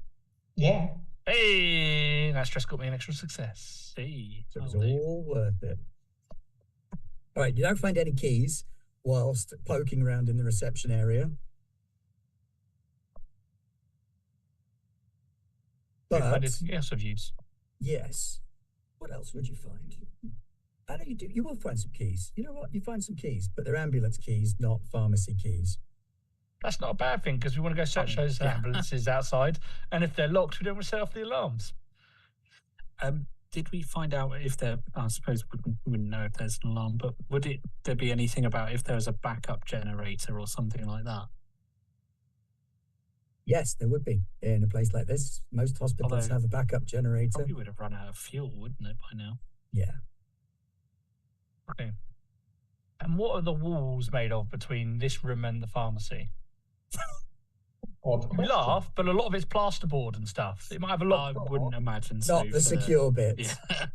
Speaker 3: Yeah.
Speaker 2: Hey, that stress got me an extra success.
Speaker 4: See,
Speaker 1: So it was all worth it. All right, you don't find any keys whilst poking around in the reception area.
Speaker 2: Do you find
Speaker 1: But
Speaker 2: anything else of use?
Speaker 1: yes, what else would you find? I know you do. You will find some keys. You know what? You find some keys, but they're ambulance keys, not pharmacy keys.
Speaker 2: That's not a bad thing because we want to go search those ambulances outside, and if they're locked, we don't want to set off the alarms.
Speaker 4: Did we find out if there? I suppose we wouldn't know if there's an alarm, but would there be anything about if there was a backup generator or something like that?
Speaker 1: Yes, there would be in a place like this. Most hospitals have a backup generator.
Speaker 4: Probably would have run out of fuel, wouldn't it, by now?
Speaker 1: Yeah.
Speaker 2: Okay. And what are the walls made of between this room and the pharmacy?
Speaker 3: Odd
Speaker 2: You laugh, but a lot of it's plasterboard and stuff. It might have a lot.
Speaker 4: I wouldn't imagine so.
Speaker 1: Not the secure bits.
Speaker 4: Yeah.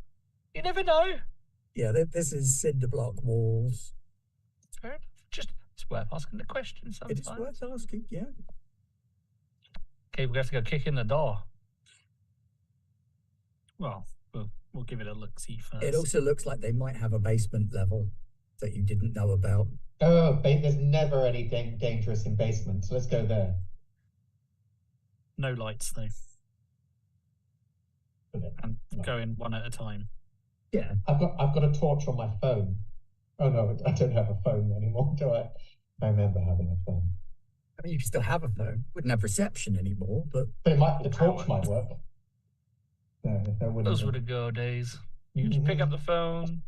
Speaker 2: You never know.
Speaker 1: Yeah, this is cinder block walls.
Speaker 2: Fair enough. Just it's worth asking the question sometimes.
Speaker 1: It is worth asking, yeah.
Speaker 2: Okay, we're going to have to go kick in the door.
Speaker 4: Well, we'll give it a look-see first.
Speaker 1: It also looks like they might have a basement level that you didn't know about.
Speaker 3: Oh, there's never anything dangerous in basements. Let's go there.
Speaker 4: No lights though, and go in one at a time.
Speaker 1: Yeah,
Speaker 3: I've got a torch on my phone. Oh no, I don't have a phone anymore, do I? I remember having a phone.
Speaker 1: I mean, you can still have a phone. Wouldn't have reception anymore, but
Speaker 3: The torch might work. No, that wouldn't.
Speaker 2: Those were the good days. You could just pick up the phone.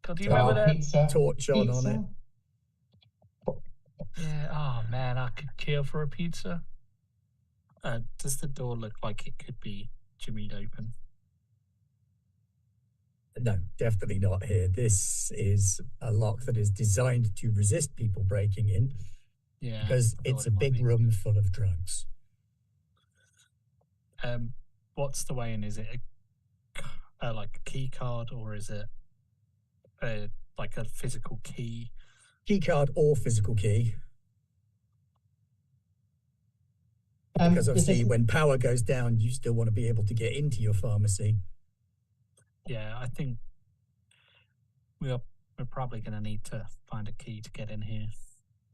Speaker 2: God, do you remember that?
Speaker 3: Pizza,
Speaker 1: torch on it.
Speaker 2: Yeah. Oh man, I could kill for a pizza.
Speaker 4: Does the door look like it could be jimmied open?
Speaker 1: No, definitely not here. This is a lock that is designed to resist people breaking in.
Speaker 4: Yeah,
Speaker 1: because it's a big room full of drugs.
Speaker 4: What's the way in? Is it like a key card, or is it like a physical key?
Speaker 1: Key card or physical key. Because obviously when power goes down, you still want to be able to get into your pharmacy.
Speaker 4: Yeah, I think we're probably going to need to find a key to get in here.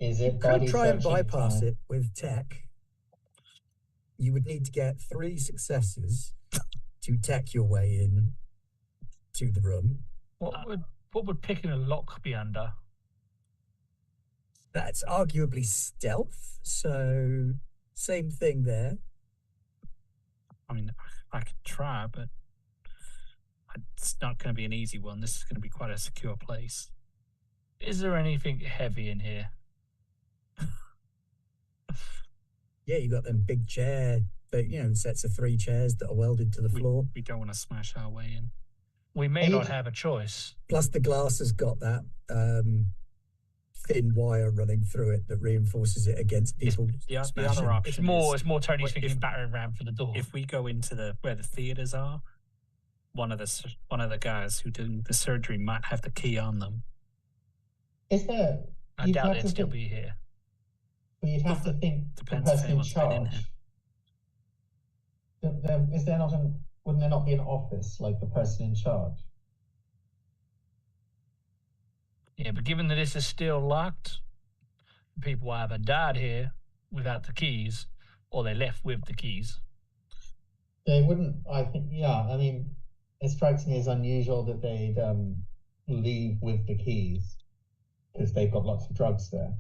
Speaker 3: Is it
Speaker 1: Could try and bypass it with tech. You would need to get 3 successes to tech your way in to the room.
Speaker 2: What would picking a lock be under?
Speaker 1: That's arguably stealth, so same thing there.
Speaker 4: I mean, I could try, but it's not going to be an easy one. This is going to be quite a secure place.
Speaker 2: Is there anything heavy in here?
Speaker 1: Yeah, you got them big chair, sets of 3 chairs that are welded to the floor.
Speaker 4: We don't want to smash our way in.
Speaker 2: We may not have a choice.
Speaker 1: Plus the glass has got that thin wire running through it that reinforces it against people.
Speaker 4: The other option
Speaker 2: it's more Tony's thinking battering ram for the door.
Speaker 4: If we go into where the theaters are, one of the guys who did the surgery might have the key on them.
Speaker 3: Is there?
Speaker 2: I doubt they'd still be here.
Speaker 3: But you'd have to think
Speaker 4: Depends
Speaker 3: the
Speaker 4: if
Speaker 3: person in
Speaker 4: anyone's been in
Speaker 3: charge.
Speaker 4: here.
Speaker 3: Wouldn't there not be an office like the person in charge?
Speaker 2: Yeah, but given that this is still locked, people either died here without the keys, or they left with the keys.
Speaker 3: They wouldn't. I think. Yeah. I mean, it strikes me as unusual that they'd leave with the keys because they've got lots of drugs there,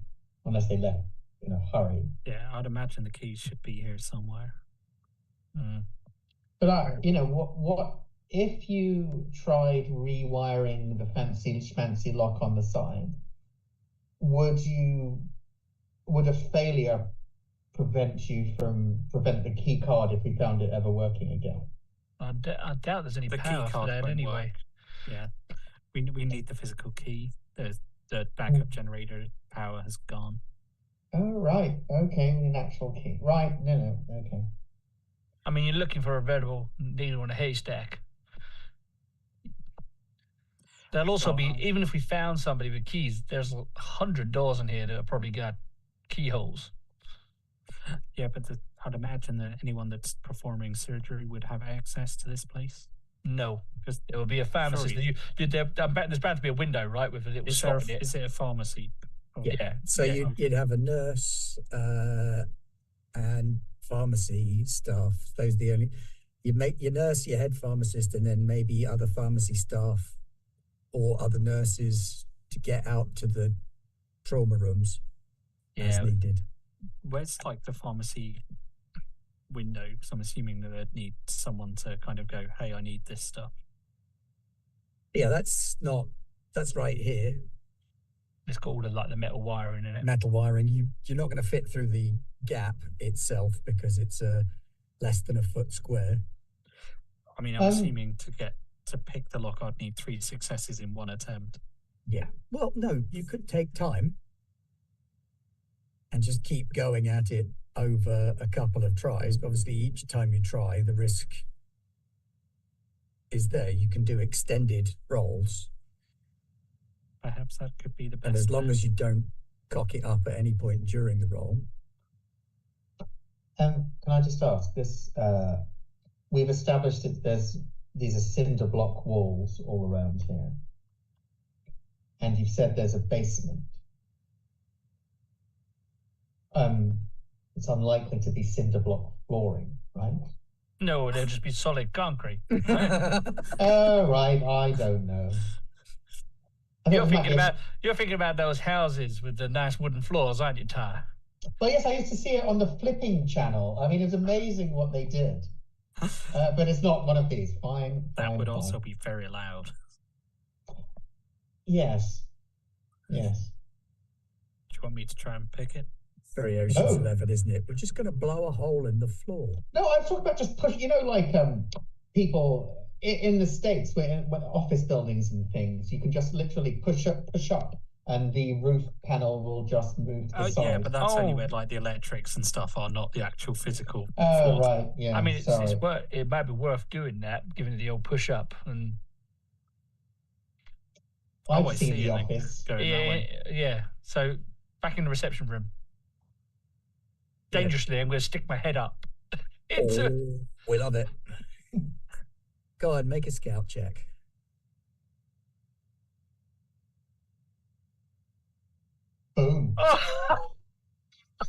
Speaker 3: unless they left in a hurry.
Speaker 4: Yeah, I'd imagine the keys should be here somewhere.
Speaker 3: But what if you tried rewiring the fancy lock on the side? Would a failure prevent the key card if we found it ever working again?
Speaker 2: I doubt there's any
Speaker 4: The
Speaker 2: power
Speaker 4: key
Speaker 2: for
Speaker 4: card
Speaker 2: that
Speaker 4: won't
Speaker 2: anyway.
Speaker 4: work. Yeah, we need the physical key. The backup generator power has gone.
Speaker 3: Oh right, okay, an actual key. Right, no, okay.
Speaker 2: I mean, you're looking for a veritable needle in a haystack. There'll also be, even if we found somebody with keys, there's 100 doors in here that have probably got keyholes.
Speaker 4: Yeah, but I'd imagine that anyone that's performing surgery would have access to this place.
Speaker 2: No, because there will be a pharmacist. There's bound to be a window, right? With a little slot in it.
Speaker 4: Is it a pharmacy?
Speaker 2: Oh, yeah.
Speaker 1: So you'd have a nurse and pharmacy staff. Those are the only. You make your nurse your head pharmacist, and then maybe other pharmacy staff or other nurses to get out to the trauma rooms as needed.
Speaker 4: Where's like the pharmacy window? Because I'm assuming that they'd need someone to kind of go, hey, I need this stuff.
Speaker 1: Yeah, that's right here.
Speaker 2: It's got all the metal wiring in it.
Speaker 1: Metal wiring. You're not going to fit through the gap itself because it's less than a foot square.
Speaker 4: I mean, I'm assuming to pick the lock, I'd need 3 successes in one attempt.
Speaker 1: Yeah. Well, no, you could take time and just keep going at it over a couple of tries. But obviously, each time you try, the risk is there. You can do extended rolls.
Speaker 4: Perhaps that could be the best.
Speaker 1: And as long as you don't cock it up at any point during the roll.
Speaker 3: Can I just ask this? We've established that these are cinder block walls all around here, and you've said there's a basement. It's unlikely to be cinder block flooring, right?
Speaker 2: No, they'll just be solid concrete.
Speaker 3: Oh, right. I don't know.
Speaker 2: You're thinking about those houses with the nice wooden floors, aren't you, Ty?
Speaker 3: Well, yes, I used to see it on the flipping channel. I mean, it's amazing what they did. But it's not one of these. Fine.
Speaker 4: That would also be very loud.
Speaker 3: Yes.
Speaker 4: Do you want me to try and pick it?
Speaker 1: Very Ocean's 11, isn't it? We're just going to blow a hole in the floor.
Speaker 3: No, I'm talking about just push. Like people in the States, where office buildings and things, you can just literally push up, and the roof panel will just move to the side.
Speaker 4: Yeah, but that's only where like the electrics and stuff are, not the actual physical.
Speaker 3: Oh, right. Yeah.
Speaker 2: I mean, it might be worth doing that, giving it the old push up and.
Speaker 3: I've seen The Office.
Speaker 2: Yeah. So back in the reception room. Dangerously, I'm going to stick my head up.
Speaker 1: We love it. Go ahead, make a scout check.
Speaker 3: Boom.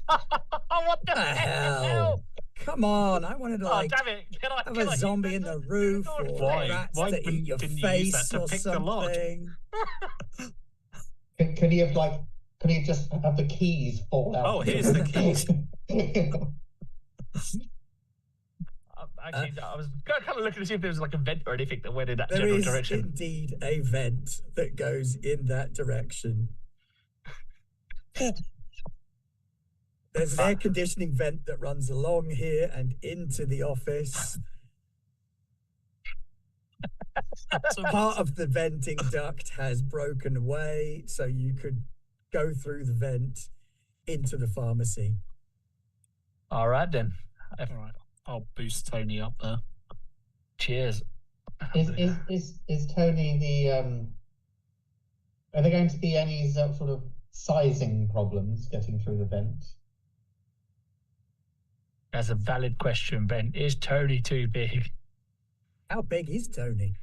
Speaker 2: What the hell?
Speaker 1: Come on, I wanted to
Speaker 2: damn it.
Speaker 1: have a zombie in the roof or rats to eat your face or something.
Speaker 3: Can he just have the keys fall out?
Speaker 4: Oh, here's the keys.
Speaker 2: Actually, I was kind of looking to see if there was like a vent or anything that went in that general direction.
Speaker 1: There is indeed a vent that goes in that direction. There's an air conditioning vent that runs along here and into the office. Part of the venting duct has broken away, so you could go through the vent into the pharmacy.
Speaker 2: All right, then.
Speaker 4: All right. I'll boost Tony up there.
Speaker 2: Cheers.
Speaker 3: Is Tony the are there going to be any sort of sizing problems getting through the vent?
Speaker 2: That's a valid question, Ben. Is Tony too big?
Speaker 1: How big is Tony?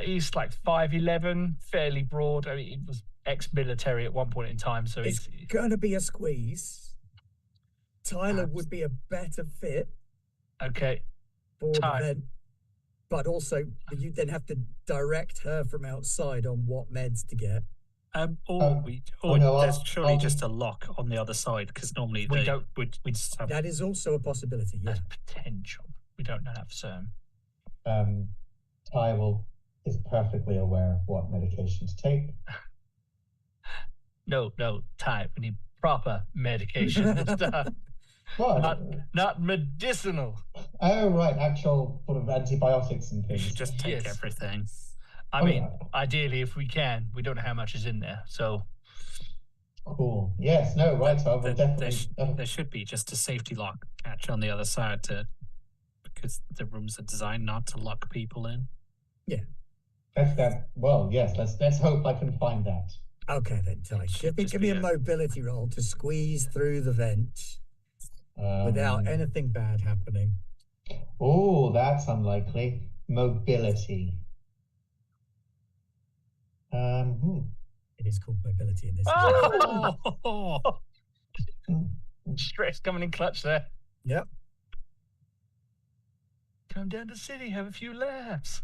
Speaker 2: He's like 5'11", fairly broad. I mean, he was ex-military at one point in time, so
Speaker 1: it's going to be a squeeze. Tyler would be a better fit.
Speaker 2: Okay.
Speaker 1: For the vent, but also you then have to direct her from outside on what meds to get.
Speaker 4: There's surely just a lock on the other side, because normally we just have.
Speaker 1: That is also a possibility. Yeah,
Speaker 2: that's potential. We don't know that for certain.
Speaker 3: Ty is perfectly aware of what medication to take.
Speaker 2: No, Ty. We need proper medication and stuff.
Speaker 3: What?
Speaker 2: Not medicinal.
Speaker 3: Oh, right. Actual sort of antibiotics and things.
Speaker 4: You should just take everything.
Speaker 2: I mean, ideally, if we can. We don't know how much is in there, so.
Speaker 3: Cool. Yes. No. Right. So
Speaker 4: there should be just a safety lock catch on the other side because the rooms are designed not to lock people in.
Speaker 1: Yeah.
Speaker 3: That's that. Well, yes. Let's hope I can find that.
Speaker 1: Okay then, Ty. Give me a mobility roll to squeeze through the vent without anything bad happening.
Speaker 3: Oh, that's unlikely. Mobility.
Speaker 1: It is called mobility in this.
Speaker 2: Oh! Stress coming in clutch there.
Speaker 1: Yep.
Speaker 2: Come down to the city, have a few laughs.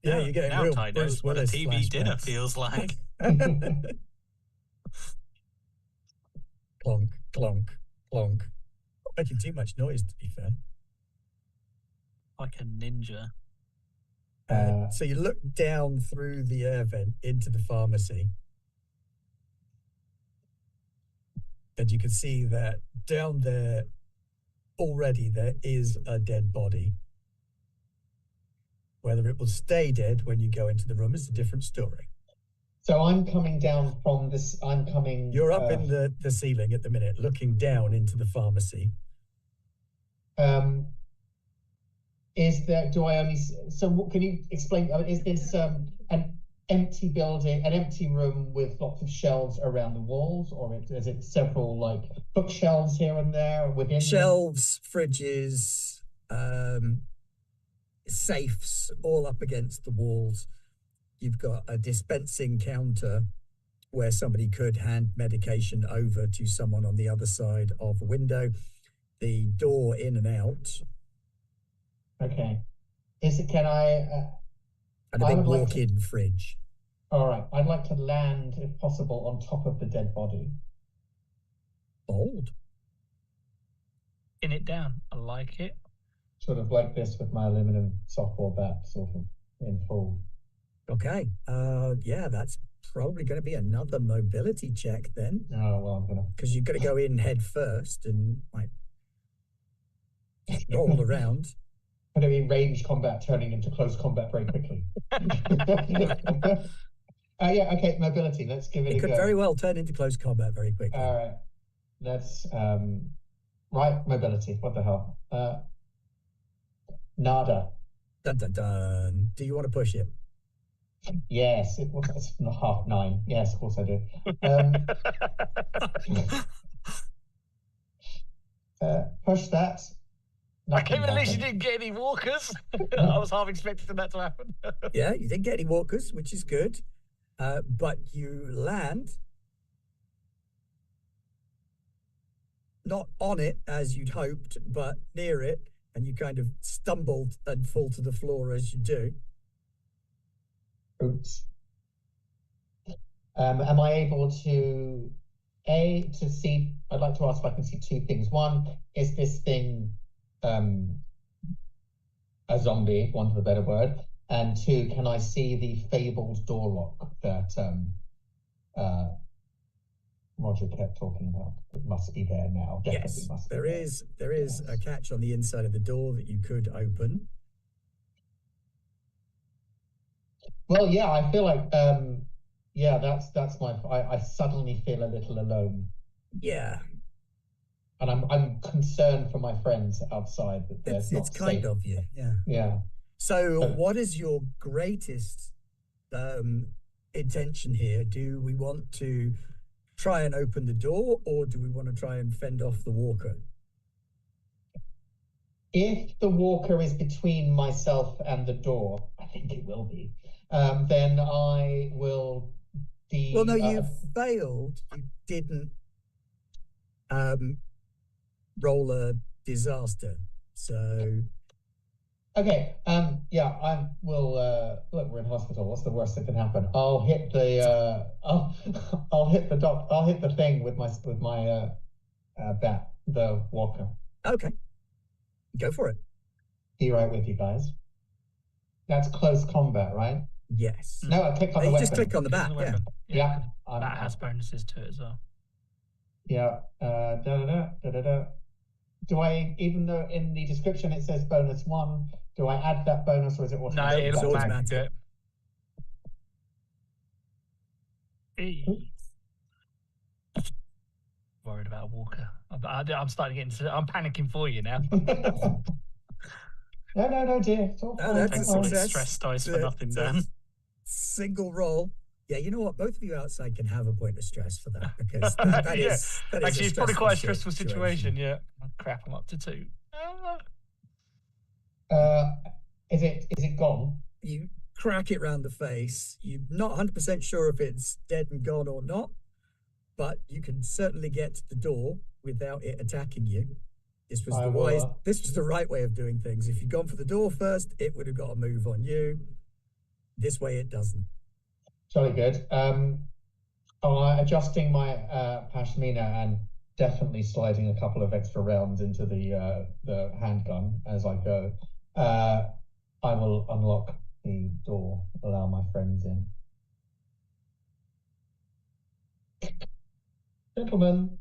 Speaker 1: Yeah, you're getting
Speaker 4: now
Speaker 1: real
Speaker 4: Ty
Speaker 1: Bruce
Speaker 4: knows what a
Speaker 1: Willis
Speaker 4: TV dinner
Speaker 1: flashbacks.
Speaker 4: feels like.
Speaker 1: Clonk, clonk, clonk. Not making too much noise, to be fair.
Speaker 4: Like a ninja.
Speaker 1: So you look down through the air vent into the pharmacy, and you can see that down there already there is a dead body. Whether it will stay dead when you go into the room is a different story.
Speaker 3: So I'm coming down from this. I'm coming.
Speaker 1: You're up in the ceiling at the minute, looking down into the pharmacy.
Speaker 3: Is there? Do I only? So what, can you explain? Is this an empty building, an empty room with lots of shelves around the walls, or is it several like bookshelves here and there within?
Speaker 1: Shelves, fridges, safes, all up against the walls. You've got a dispensing counter where somebody could hand medication over to someone on the other side of a window. The door in and out.
Speaker 3: Okay. Is it? Can I?
Speaker 1: And a big walk-in fridge.
Speaker 3: All right. I'd like to land, if possible, on top of the dead body.
Speaker 1: Bold.
Speaker 2: Pin it down. I like it.
Speaker 3: Sort of like this with my aluminum softball bat, sort of in full.
Speaker 1: Okay. Yeah, that's probably going to be another mobility check then.
Speaker 3: Oh, well, I'm gonna.
Speaker 1: Because you've got to go in head first and like roll around.
Speaker 3: Going to be range combat turning into close combat very quickly. Yeah, okay, mobility. Let's give it a go.
Speaker 1: It could very well turn into close combat very quickly.
Speaker 3: All right. Let's, right, mobility. What the hell? Nada.
Speaker 1: Dun, dun, dun. Do you want to push it?
Speaker 3: Yes, it's 9:30. Yes, of course I do. Push that.
Speaker 2: I can't believe you didn't get any walkers. I was half expecting that to happen.
Speaker 1: Yeah, you didn't get any walkers, which is good. But you land not on it as you'd hoped, but near it, and you kind of stumbled and fall to the floor as you do.
Speaker 3: Oops. Am I able to see? I'd like to ask if I can see two things. One, is this thing a zombie, for want of a better word? And two, can I see the fabled door lock that Roger kept talking about? It must be there now. Definitely
Speaker 1: yes,
Speaker 3: must be
Speaker 1: there is. There is a catch on the inside of the door that you could open.
Speaker 3: Well, yeah, I feel like yeah, that's my. I suddenly feel a little alone.
Speaker 1: Yeah.
Speaker 3: And I'm concerned for my friends outside that they're not
Speaker 1: it's kind
Speaker 3: safe.
Speaker 1: of you, yeah.
Speaker 3: Yeah.
Speaker 1: So what is your greatest intention here? Do we want to try and open the door, or do we want to try and fend off the walker?
Speaker 3: If the walker is between myself and the door, I think it will be, then I will be...
Speaker 1: Well, no, you failed. You didn't roll a disaster, so...
Speaker 3: Okay, yeah, I will, look, we're in hospital. What's the worst that can happen? I'll hit the, I'll hit the thing with my bat, the walker.
Speaker 1: Okay. Go for it.
Speaker 3: Be right with you guys. That's close combat, right?
Speaker 1: Yes.
Speaker 3: No, I click on the
Speaker 1: you
Speaker 3: weapon.
Speaker 1: just click on the bat, yeah.
Speaker 3: Yeah.
Speaker 2: That has bonuses to it as well.
Speaker 3: Yeah. Do I, even though in the description it says bonus 1, do I add that bonus or is it automatic?
Speaker 2: No, it's automatic. Worried about a walker. I'm starting to get into. I'm panicking for you now.
Speaker 3: No, dear. It's all fine.
Speaker 1: That's
Speaker 4: Don't
Speaker 1: a
Speaker 4: call it
Speaker 1: success.
Speaker 4: stress dice for
Speaker 1: It's a-
Speaker 4: nothing,
Speaker 1: it's a
Speaker 4: Dan.
Speaker 1: Single roll. Yeah, you know what? Both of you outside can have a point of stress for that because that
Speaker 2: Yeah.
Speaker 1: is that is
Speaker 2: Actually,
Speaker 1: a
Speaker 2: it's probably quite a
Speaker 1: stressful
Speaker 2: stressful situation. Yeah. Oh, crap, I'm up to 2.
Speaker 3: Is it gone?
Speaker 1: You crack it round the face. You're not 100% sure if it's dead and gone or not, but you can certainly get to the door without it attacking you. This was this was the right way of doing things. If you'd gone for the door first, it would have got a move on you. This way it doesn't.
Speaker 3: Jolly good. Adjusting my pashmina and definitely sliding a couple of extra rounds into the handgun as I go. I will unlock the door, allow my friends in. Gentlemen.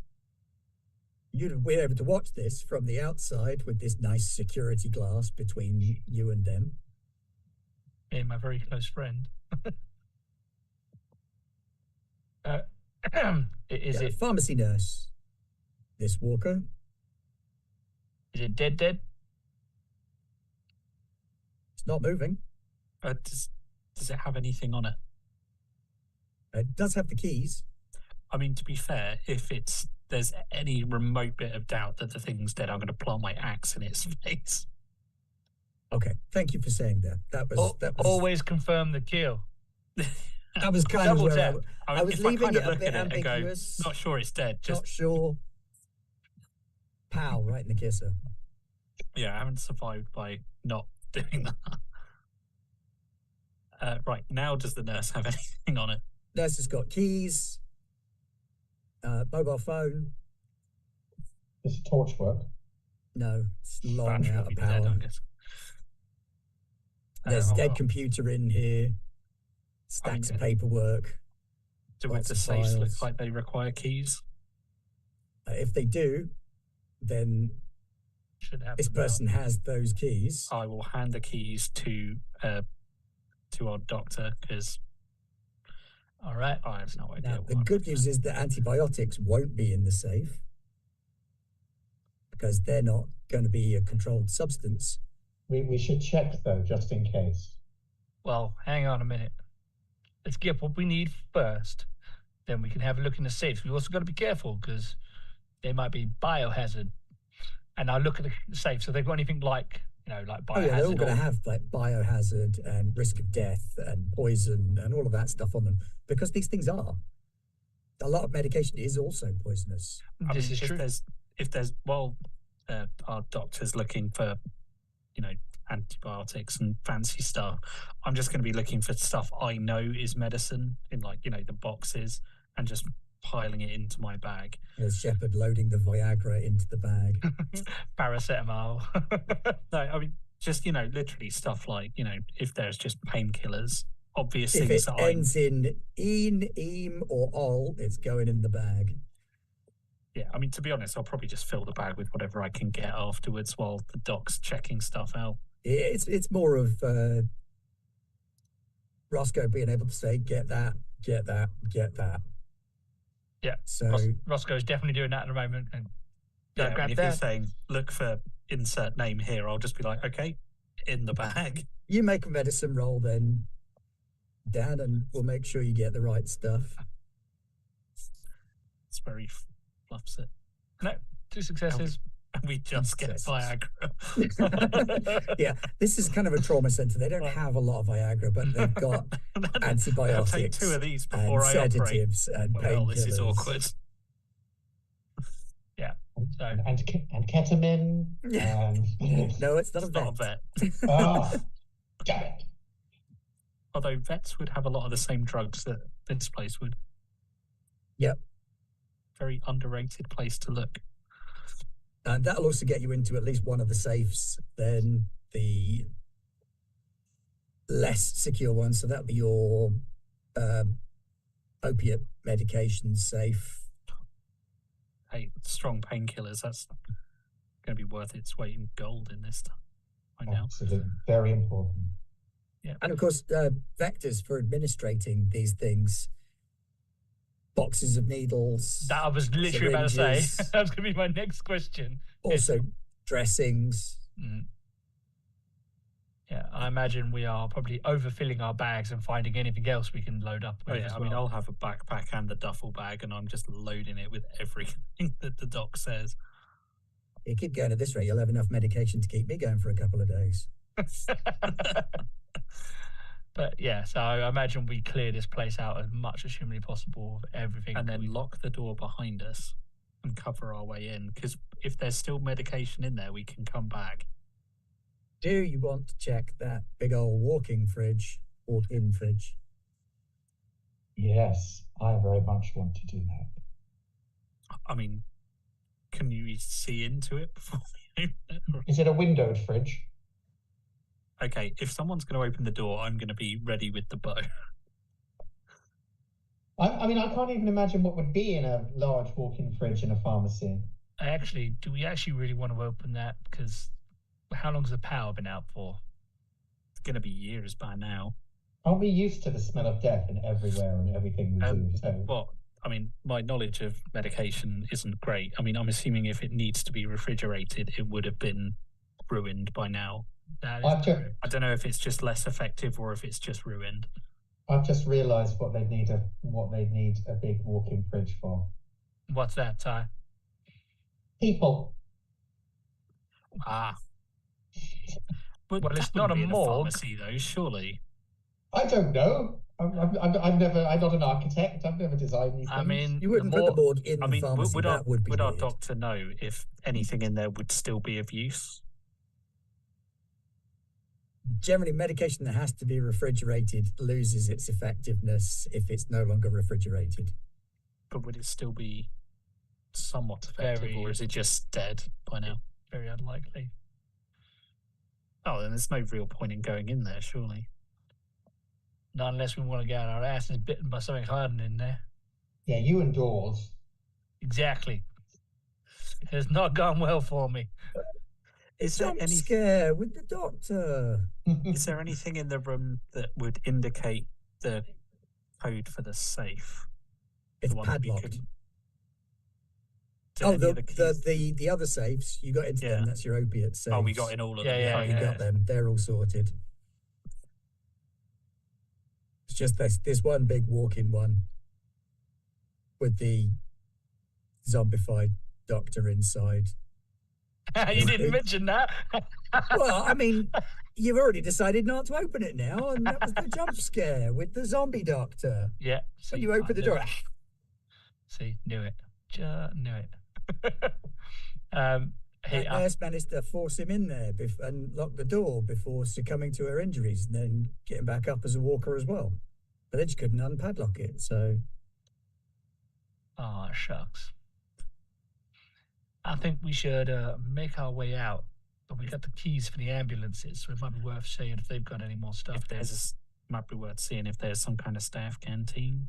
Speaker 1: You'd have been able to watch this from the outside with this nice security glass between you and them.
Speaker 2: Me, my very close friend. Is it
Speaker 1: pharmacy nurse? This Walker?
Speaker 2: Is it dead?
Speaker 1: It's not moving.
Speaker 4: Does it have anything on it?
Speaker 1: It does have the keys.
Speaker 4: I mean, to be fair, if there's any remote bit of doubt that the thing's dead, I'm going to plant my axe in its face.
Speaker 1: Okay, thank you for saying that. That was
Speaker 2: always confirm the kill.
Speaker 1: That was kind of where I was leaving it a bit
Speaker 4: and
Speaker 1: ambiguous.
Speaker 4: Go, not sure it's dead.
Speaker 1: Not sure. Pow, right in the kisser.
Speaker 4: Yeah, I haven't survived by not doing that. Right, now does the nurse have anything on it?
Speaker 1: Nurse has got keys, mobile phone.
Speaker 3: Does the torch work?
Speaker 1: No, it's long
Speaker 4: Battery
Speaker 1: out
Speaker 4: will
Speaker 1: of
Speaker 4: be dead,
Speaker 1: power.
Speaker 4: I guess.
Speaker 1: There's a dead computer in here. Stacks of paperwork.
Speaker 4: Do
Speaker 1: lots
Speaker 4: the
Speaker 1: of
Speaker 4: safes look
Speaker 1: files.
Speaker 4: like they require keys?
Speaker 1: If they do, then this person has those keys.
Speaker 4: I will hand the keys to our doctor because.
Speaker 2: All right.
Speaker 4: I have no idea.
Speaker 1: Now, the good news is that antibiotics won't be in the safe because they're not going to be a controlled substance.
Speaker 3: We should check though, just in case.
Speaker 2: Well, hang on a minute. Let's get what we need first. Then we can have a look in the safes. We've also got to be careful because they might be biohazard. And I'll look at the safe. So they've got anything like, like biohazard.
Speaker 1: Oh yeah, they're all going to have like biohazard and risk of death and poison and all of that stuff on them because these things are. A lot of medication is also poisonous.
Speaker 2: This is true.
Speaker 4: If there's our doctor's looking for, antibiotics and fancy stuff, I'm just going to be looking for stuff I know is medicine in the boxes and just piling it into my bag.
Speaker 1: There's Shepard loading the Viagra into the bag.
Speaker 2: Paracetamol.
Speaker 4: No, I mean, just, literally stuff like, if there's just painkillers, obvious
Speaker 1: if
Speaker 4: things
Speaker 1: it ends in eam, or ol, it's going in the bag.
Speaker 4: Yeah, I mean, to be honest, I'll probably just fill the bag with whatever I can get afterwards while the doc's checking stuff out.
Speaker 1: It's more of Roscoe being able to say, get that.
Speaker 2: Yeah,
Speaker 1: so
Speaker 2: Roscoe's definitely doing that at the moment. And grab
Speaker 4: if
Speaker 2: that.
Speaker 4: you're saying, look for insert name here, I'll just be like, okay, in the bag.
Speaker 1: You make a medicine roll then, Dan, and we'll make sure you get the right stuff.
Speaker 4: It's very fluffs it.
Speaker 2: No, 2 successes.
Speaker 4: And we just get Viagra.
Speaker 1: Yeah, this is kind of a trauma center. They don't have a lot of Viagra, but they've got antibiotics.
Speaker 4: I'll take 2 of these before I
Speaker 1: sedatives
Speaker 4: operate.
Speaker 1: And painkillers.
Speaker 4: This is awkward.
Speaker 2: Yeah. So.
Speaker 3: And ketamine.
Speaker 1: No, it's not
Speaker 4: a vet.
Speaker 3: Oh, damn it.
Speaker 4: Although vets would have a lot of the same drugs that this place would.
Speaker 1: Yep.
Speaker 4: Very underrated place to look.
Speaker 1: And that'll also get you into at least one of the safes, then the less secure one. So that'll be your opiate medication safe.
Speaker 4: Hey, strong painkillers, that's going to be worth its weight in gold in this time. I know.
Speaker 3: Absolutely. Very important.
Speaker 2: Yeah.
Speaker 1: And of course, vectors for administrating these things. Boxes of needles.
Speaker 2: That I was literally
Speaker 1: syringes,
Speaker 2: about to say. That was going to be my next question.
Speaker 1: Also, dressings.
Speaker 2: Yeah, I imagine we are probably overfilling our bags and finding anything else we can load up with.
Speaker 4: Oh, yeah.
Speaker 2: As
Speaker 4: I
Speaker 2: well.
Speaker 4: mean, I'll have a backpack and a duffel bag, and I'm just loading it with everything that the doc says.
Speaker 1: You keep going at this rate, you'll have enough medication to keep me going for a couple of days.
Speaker 2: But yeah, so I imagine we clear this place out as much as humanly possible of everything.
Speaker 4: And then lock the door behind us and cover our way in. Because if there's still medication in there, we can come back.
Speaker 1: Do you want to check that big old walk-in fridge?
Speaker 3: Yes, I very much want to do that.
Speaker 4: I mean, can you see into it before we open it?
Speaker 3: Is it a windowed fridge?
Speaker 4: Okay, if someone's going to open the door, I'm going to be ready with the bow.
Speaker 3: I mean, I can't even imagine what would be in a large walk-in fridge in a pharmacy.
Speaker 2: Do we actually really want to open that? Because how long's the power been out for?
Speaker 4: It's going to be years by now.
Speaker 3: Aren't we used to the smell of death in everywhere and everything we do? So...
Speaker 4: Well, I mean, my knowledge of medication isn't great. I mean, I'm assuming if it needs to be refrigerated, it would have been ruined by now.
Speaker 2: I
Speaker 4: don't know if it's just less effective or if it's just ruined.
Speaker 3: I've just realised what they need a big walk-in fridge for.
Speaker 2: What's that, Ty?
Speaker 3: People.
Speaker 4: Ah. But
Speaker 2: well, it's not a morgue.
Speaker 4: Pharmacy, though, surely.
Speaker 3: I don't know. I'm not an architect. I've never designed these things.
Speaker 2: I mean,
Speaker 1: you wouldn't put the morgue in the pharmacy.
Speaker 4: Would our doctor know if anything in there would still be of use?
Speaker 1: Generally, medication that has to be refrigerated loses its effectiveness if it's no longer refrigerated.
Speaker 4: But would it still be somewhat effective, or is it just dead by now?
Speaker 2: Very unlikely.
Speaker 4: Oh, then there's no real point in going in there, surely.
Speaker 2: Not unless we want to get our asses bitten by something hardened in there.
Speaker 3: Yeah, you and Dawes.
Speaker 2: Exactly. It has not gone well for me.
Speaker 1: Is there any scare with the doctor?
Speaker 4: Is there anything in the room that would indicate the code for the safe?
Speaker 1: It's padlocked. Oh, the other safes, you got into them. That's your opiate safes.
Speaker 4: Oh, we got in all of them.
Speaker 1: Yeah, you got them. They're all sorted. It's just this one big walk-in one with the zombified doctor inside.
Speaker 2: You didn't mention that.
Speaker 1: Well, I mean, you've already decided not to open it now, and that was the jump scare with the zombie doctor.
Speaker 2: Yeah.
Speaker 1: So you open the door.
Speaker 2: See, knew it. Just knew it.
Speaker 1: That nurse managed to force him in there and lock the door before succumbing to her injuries and then getting back up as a walker as well. But then she couldn't unpadlock it, so...
Speaker 2: Oh, shucks. I think we should make our way out. But we got the keys for the ambulances, so it might be worth seeing if they've got any more stuff there.
Speaker 4: Might be worth seeing if there's some kind of staff canteen.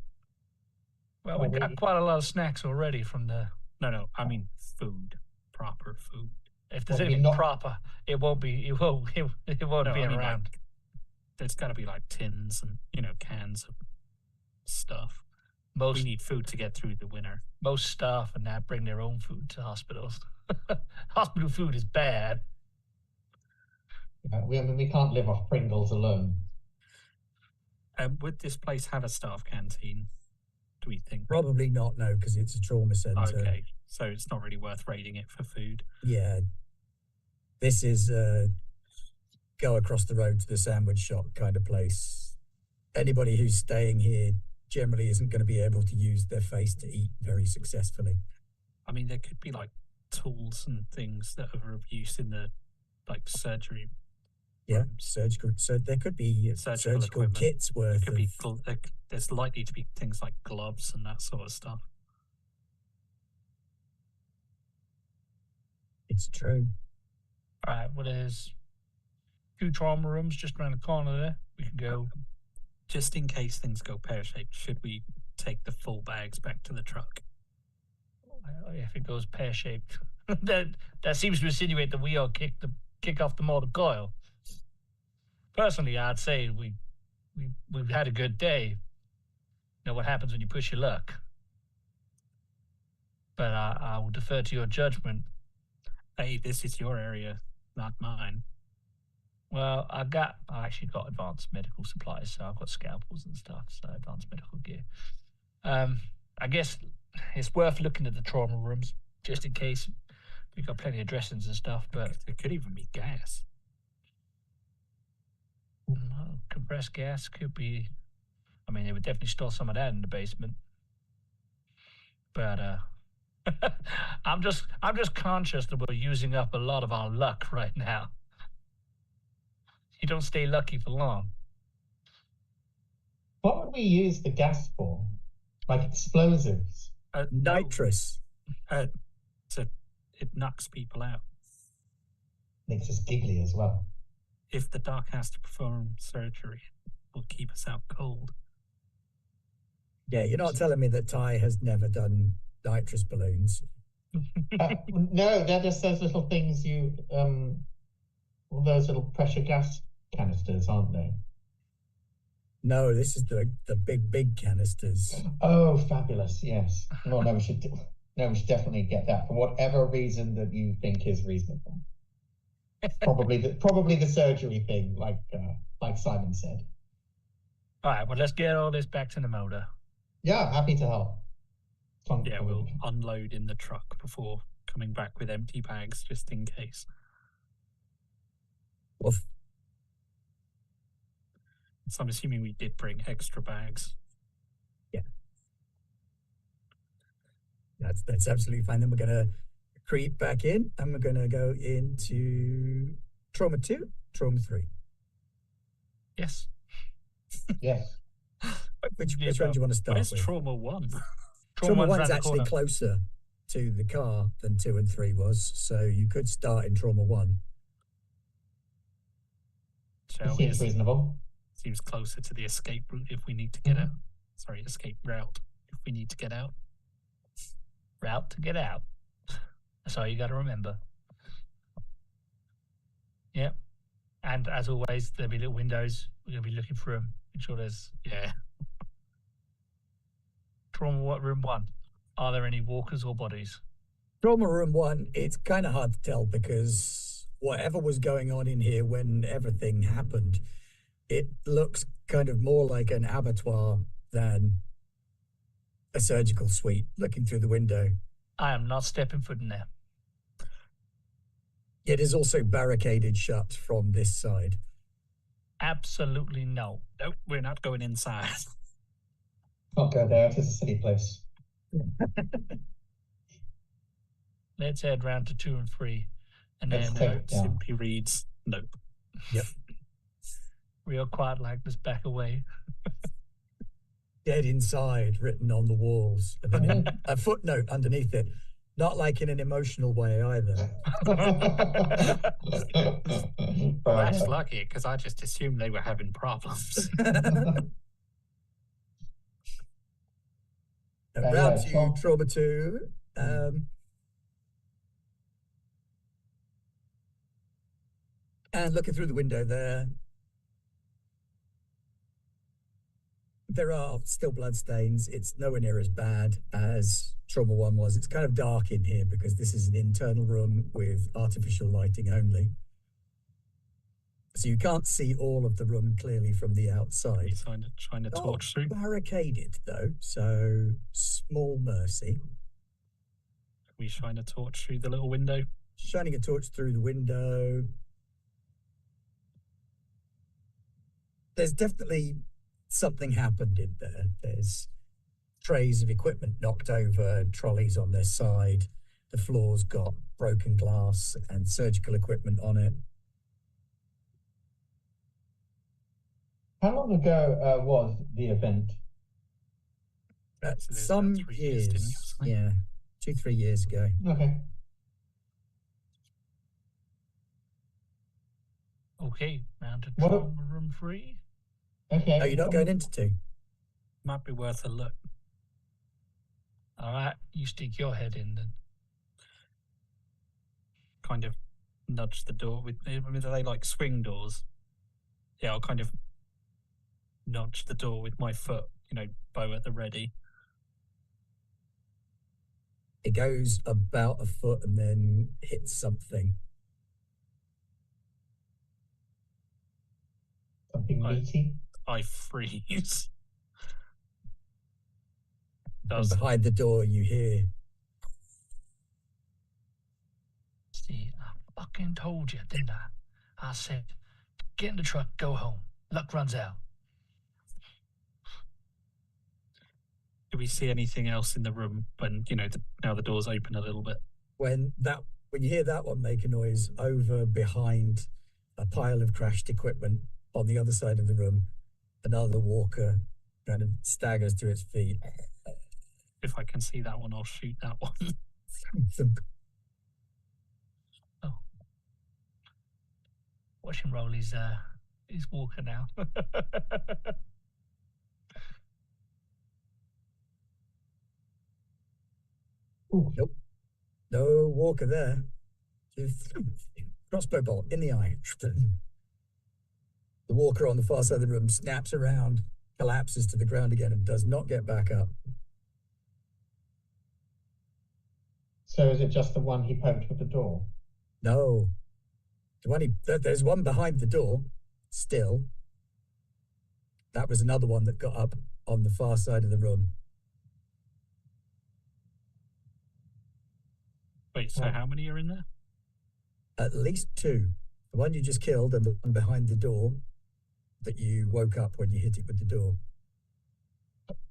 Speaker 2: Well, we got quite a lot of snacks already from the...
Speaker 4: No, I mean food. Proper food.
Speaker 2: If there's anything proper, it won't be. It won't be around.
Speaker 4: Like, there's got to be like tins and cans of stuff. We need food to get through the winter.
Speaker 2: Most staff and that bring their own food to hospitals. Hospital food is bad.
Speaker 3: Yeah, we can't live off Pringles alone.
Speaker 4: Would this place have a staff canteen? Do we think?
Speaker 1: Probably not, no, because it's a trauma centre.
Speaker 4: Okay, so it's not really worth raiding it for food.
Speaker 1: Yeah. This is go across the road to the sandwich shop kind of place. Anybody who's staying here generally isn't going to be able to use their face to eat very successfully.
Speaker 4: I mean, there could be like tools and things that are of use in the surgery.
Speaker 1: Yeah, surgical. So there could be surgical kits worth.
Speaker 4: There's likely to be things like gloves and that sort of stuff.
Speaker 1: It's true.
Speaker 2: All right. Well, there's 2 trauma rooms just around the corner there. We can go.
Speaker 4: Just in case things go pear-shaped, should we take the full bags back to the truck?
Speaker 2: If it goes pear-shaped, that seems to insinuate that we all kick off the mortal coil. Personally, I'd say we've had a good day. You know what happens when you push your luck. But I will defer to your judgment.
Speaker 4: Hey, this is your area, not mine.
Speaker 2: Well, I actually got advanced medical supplies, so I've got scalpels and stuff, so advanced medical gear. I guess it's worth looking at the trauma rooms just in case. We've got plenty of dressings and stuff, but
Speaker 4: it could even be gas.
Speaker 2: Compressed gas could be. I mean, they would definitely store some of that in the basement. But I'm just conscious that we're using up a lot of our luck right now. You don't stay lucky for long.
Speaker 3: What would we use the gas for? Like explosives?
Speaker 1: Nitrous.
Speaker 4: It knocks people out.
Speaker 3: Makes us giggly as well.
Speaker 4: If the doc has to perform surgery, it will keep us out cold.
Speaker 1: Yeah, you're not telling me that Ty has never done nitrous balloons.
Speaker 3: No, they're just those little things those little pressure gas canisters, aren't they?
Speaker 1: No, this is the big canisters.
Speaker 3: Oh, fabulous! Yes. Well, no, we should definitely get that for whatever reason that you think is reasonable. Probably the surgery thing, like Simon said.
Speaker 2: All right, well, let's get all this back to the motor.
Speaker 3: Yeah, happy to help.
Speaker 4: Yeah, we'll unload in the truck before coming back with empty bags, just in case.
Speaker 1: Well,
Speaker 4: so I'm assuming we did bring extra bags.
Speaker 1: Yeah. That's absolutely fine. Then we're going to creep back in, and we're going to go into Trauma 2, Trauma 3.
Speaker 2: Yes.
Speaker 3: Yes.
Speaker 1: Which one do you want to start
Speaker 4: Where's
Speaker 1: with?
Speaker 4: Trauma 1?
Speaker 1: Trauma 1's actually closer to the car than 2 and 3 was, so you could start in Trauma 1.
Speaker 3: Seems reasonable.
Speaker 4: Seems closer to the escape route if we need to get out. Sorry, escape route if we need to get out.
Speaker 2: Route to get out. That's all you got to remember. Yep. And as always, there'll be little windows. We're going to be looking through them. Make sure there's...
Speaker 4: Yeah.
Speaker 2: Trauma room 1. Are there any walkers or bodies?
Speaker 1: Trauma room 1, it's kind of hard to tell because whatever was going on in here when everything happened, it looks kind of more like an abattoir than a surgical suite looking through the window.
Speaker 2: I am not stepping foot in there.
Speaker 1: It is also barricaded shut from this side.
Speaker 2: Absolutely no.
Speaker 4: Nope, we're not going inside.
Speaker 3: Can't go there. It is a city place.
Speaker 2: Let's head round to 2 and 3. And
Speaker 3: Let's
Speaker 2: then
Speaker 3: take- yeah.
Speaker 4: Simply reads nope.
Speaker 1: Yep.
Speaker 2: real quiet like this, back away.
Speaker 1: Dead inside written on the walls. And then a footnote underneath it. Not like in an emotional way either.
Speaker 4: Well, that's lucky because I just assumed they were having problems.
Speaker 1: Round to Trauma 2. And looking through the window there, there are still bloodstains. It's nowhere near as bad as Trauma 1 was. It's kind of dark in here because this is an internal room with artificial lighting only. So you can't see all of the room clearly from the outside.
Speaker 4: He's trying to torch through.
Speaker 1: Barricaded though, so small mercy.
Speaker 4: We shine a torch through the little window.
Speaker 1: Shining a torch through the window. There's definitely something happened in there. There's trays of equipment knocked over, trolleys on their side. The floor's got broken glass and surgical equipment on it.
Speaker 3: How long ago was the event?
Speaker 1: Some
Speaker 4: about 3
Speaker 1: years,
Speaker 4: didn't you?
Speaker 1: yeah, 2-3 years ago.
Speaker 3: Okay.
Speaker 2: Okay, round to
Speaker 3: What a-
Speaker 2: trauma room 3.
Speaker 3: Okay.
Speaker 1: Oh, you're not going into 2?
Speaker 4: Might be worth a look.
Speaker 2: All right, you stick your head in then.
Speaker 4: Kind of nudge the door with. I mean, are they like swing doors? Yeah, I'll kind of nudge the door with my foot. You know, bow at the ready.
Speaker 1: It goes about a foot and then hits something.
Speaker 3: meaty.
Speaker 4: I freeze.
Speaker 1: And behind the door, you hear.
Speaker 2: See, I fucking told you, didn't I? I said, get in the truck, go home. Luck runs out.
Speaker 4: Do we see anything else in the room when, now the door's open a little bit?
Speaker 1: When you hear that one make a noise over behind a pile of crashed equipment on the other side of the room, another walker kind of staggers to its feet.
Speaker 4: If I can see that one, I'll shoot that one.
Speaker 2: Oh. Watch him roll his walker now.
Speaker 1: Nope. No walker there. Just crossbow bolt in the eye. The walker on the far side of the room snaps around, collapses to the ground again, and does not get back up.
Speaker 3: So is it just the one he poked with the door?
Speaker 1: No. There's one behind the door, still. That was another one that got up on the far side of the room.
Speaker 4: Wait, so how many are in there?
Speaker 1: At least two. The one you just killed and the one behind the door that you woke up when you hit it with the door.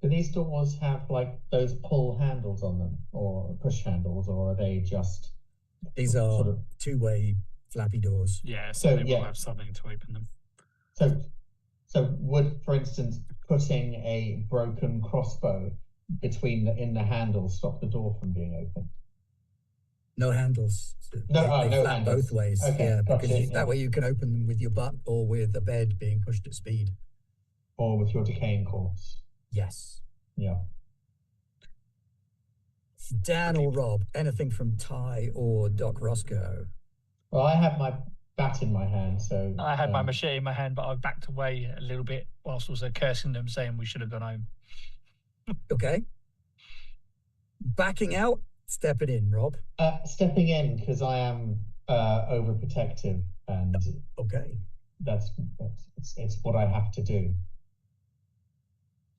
Speaker 3: Do these doors have like those pull handles on them or push handles, or are they just...
Speaker 1: These are two-way flappy doors.
Speaker 4: Yeah, so they will have something to open them.
Speaker 3: So would, for instance, putting a broken crossbow in the handles stop the door from being opened?
Speaker 1: No handles.
Speaker 3: No,
Speaker 1: they
Speaker 3: no
Speaker 1: flap
Speaker 3: handles.
Speaker 1: both ways.
Speaker 3: Okay,
Speaker 1: yeah,
Speaker 3: gotcha,
Speaker 1: because that way you can open them with your butt or with a bed being pushed at speed.
Speaker 3: Or with your decaying corpse.
Speaker 1: Yes.
Speaker 3: Yeah.
Speaker 1: Dan or Rob, anything from Ty or Doc Roscoe?
Speaker 3: Well, I have my bat in my hand, so...
Speaker 2: I had my machete in my hand, but I backed away a little bit whilst also cursing them, saying we should have gone home.
Speaker 1: Okay. Backing out, stepping in, Rob.
Speaker 3: Stepping in, because I am overprotective, and
Speaker 1: okay,
Speaker 3: it's what I have to do.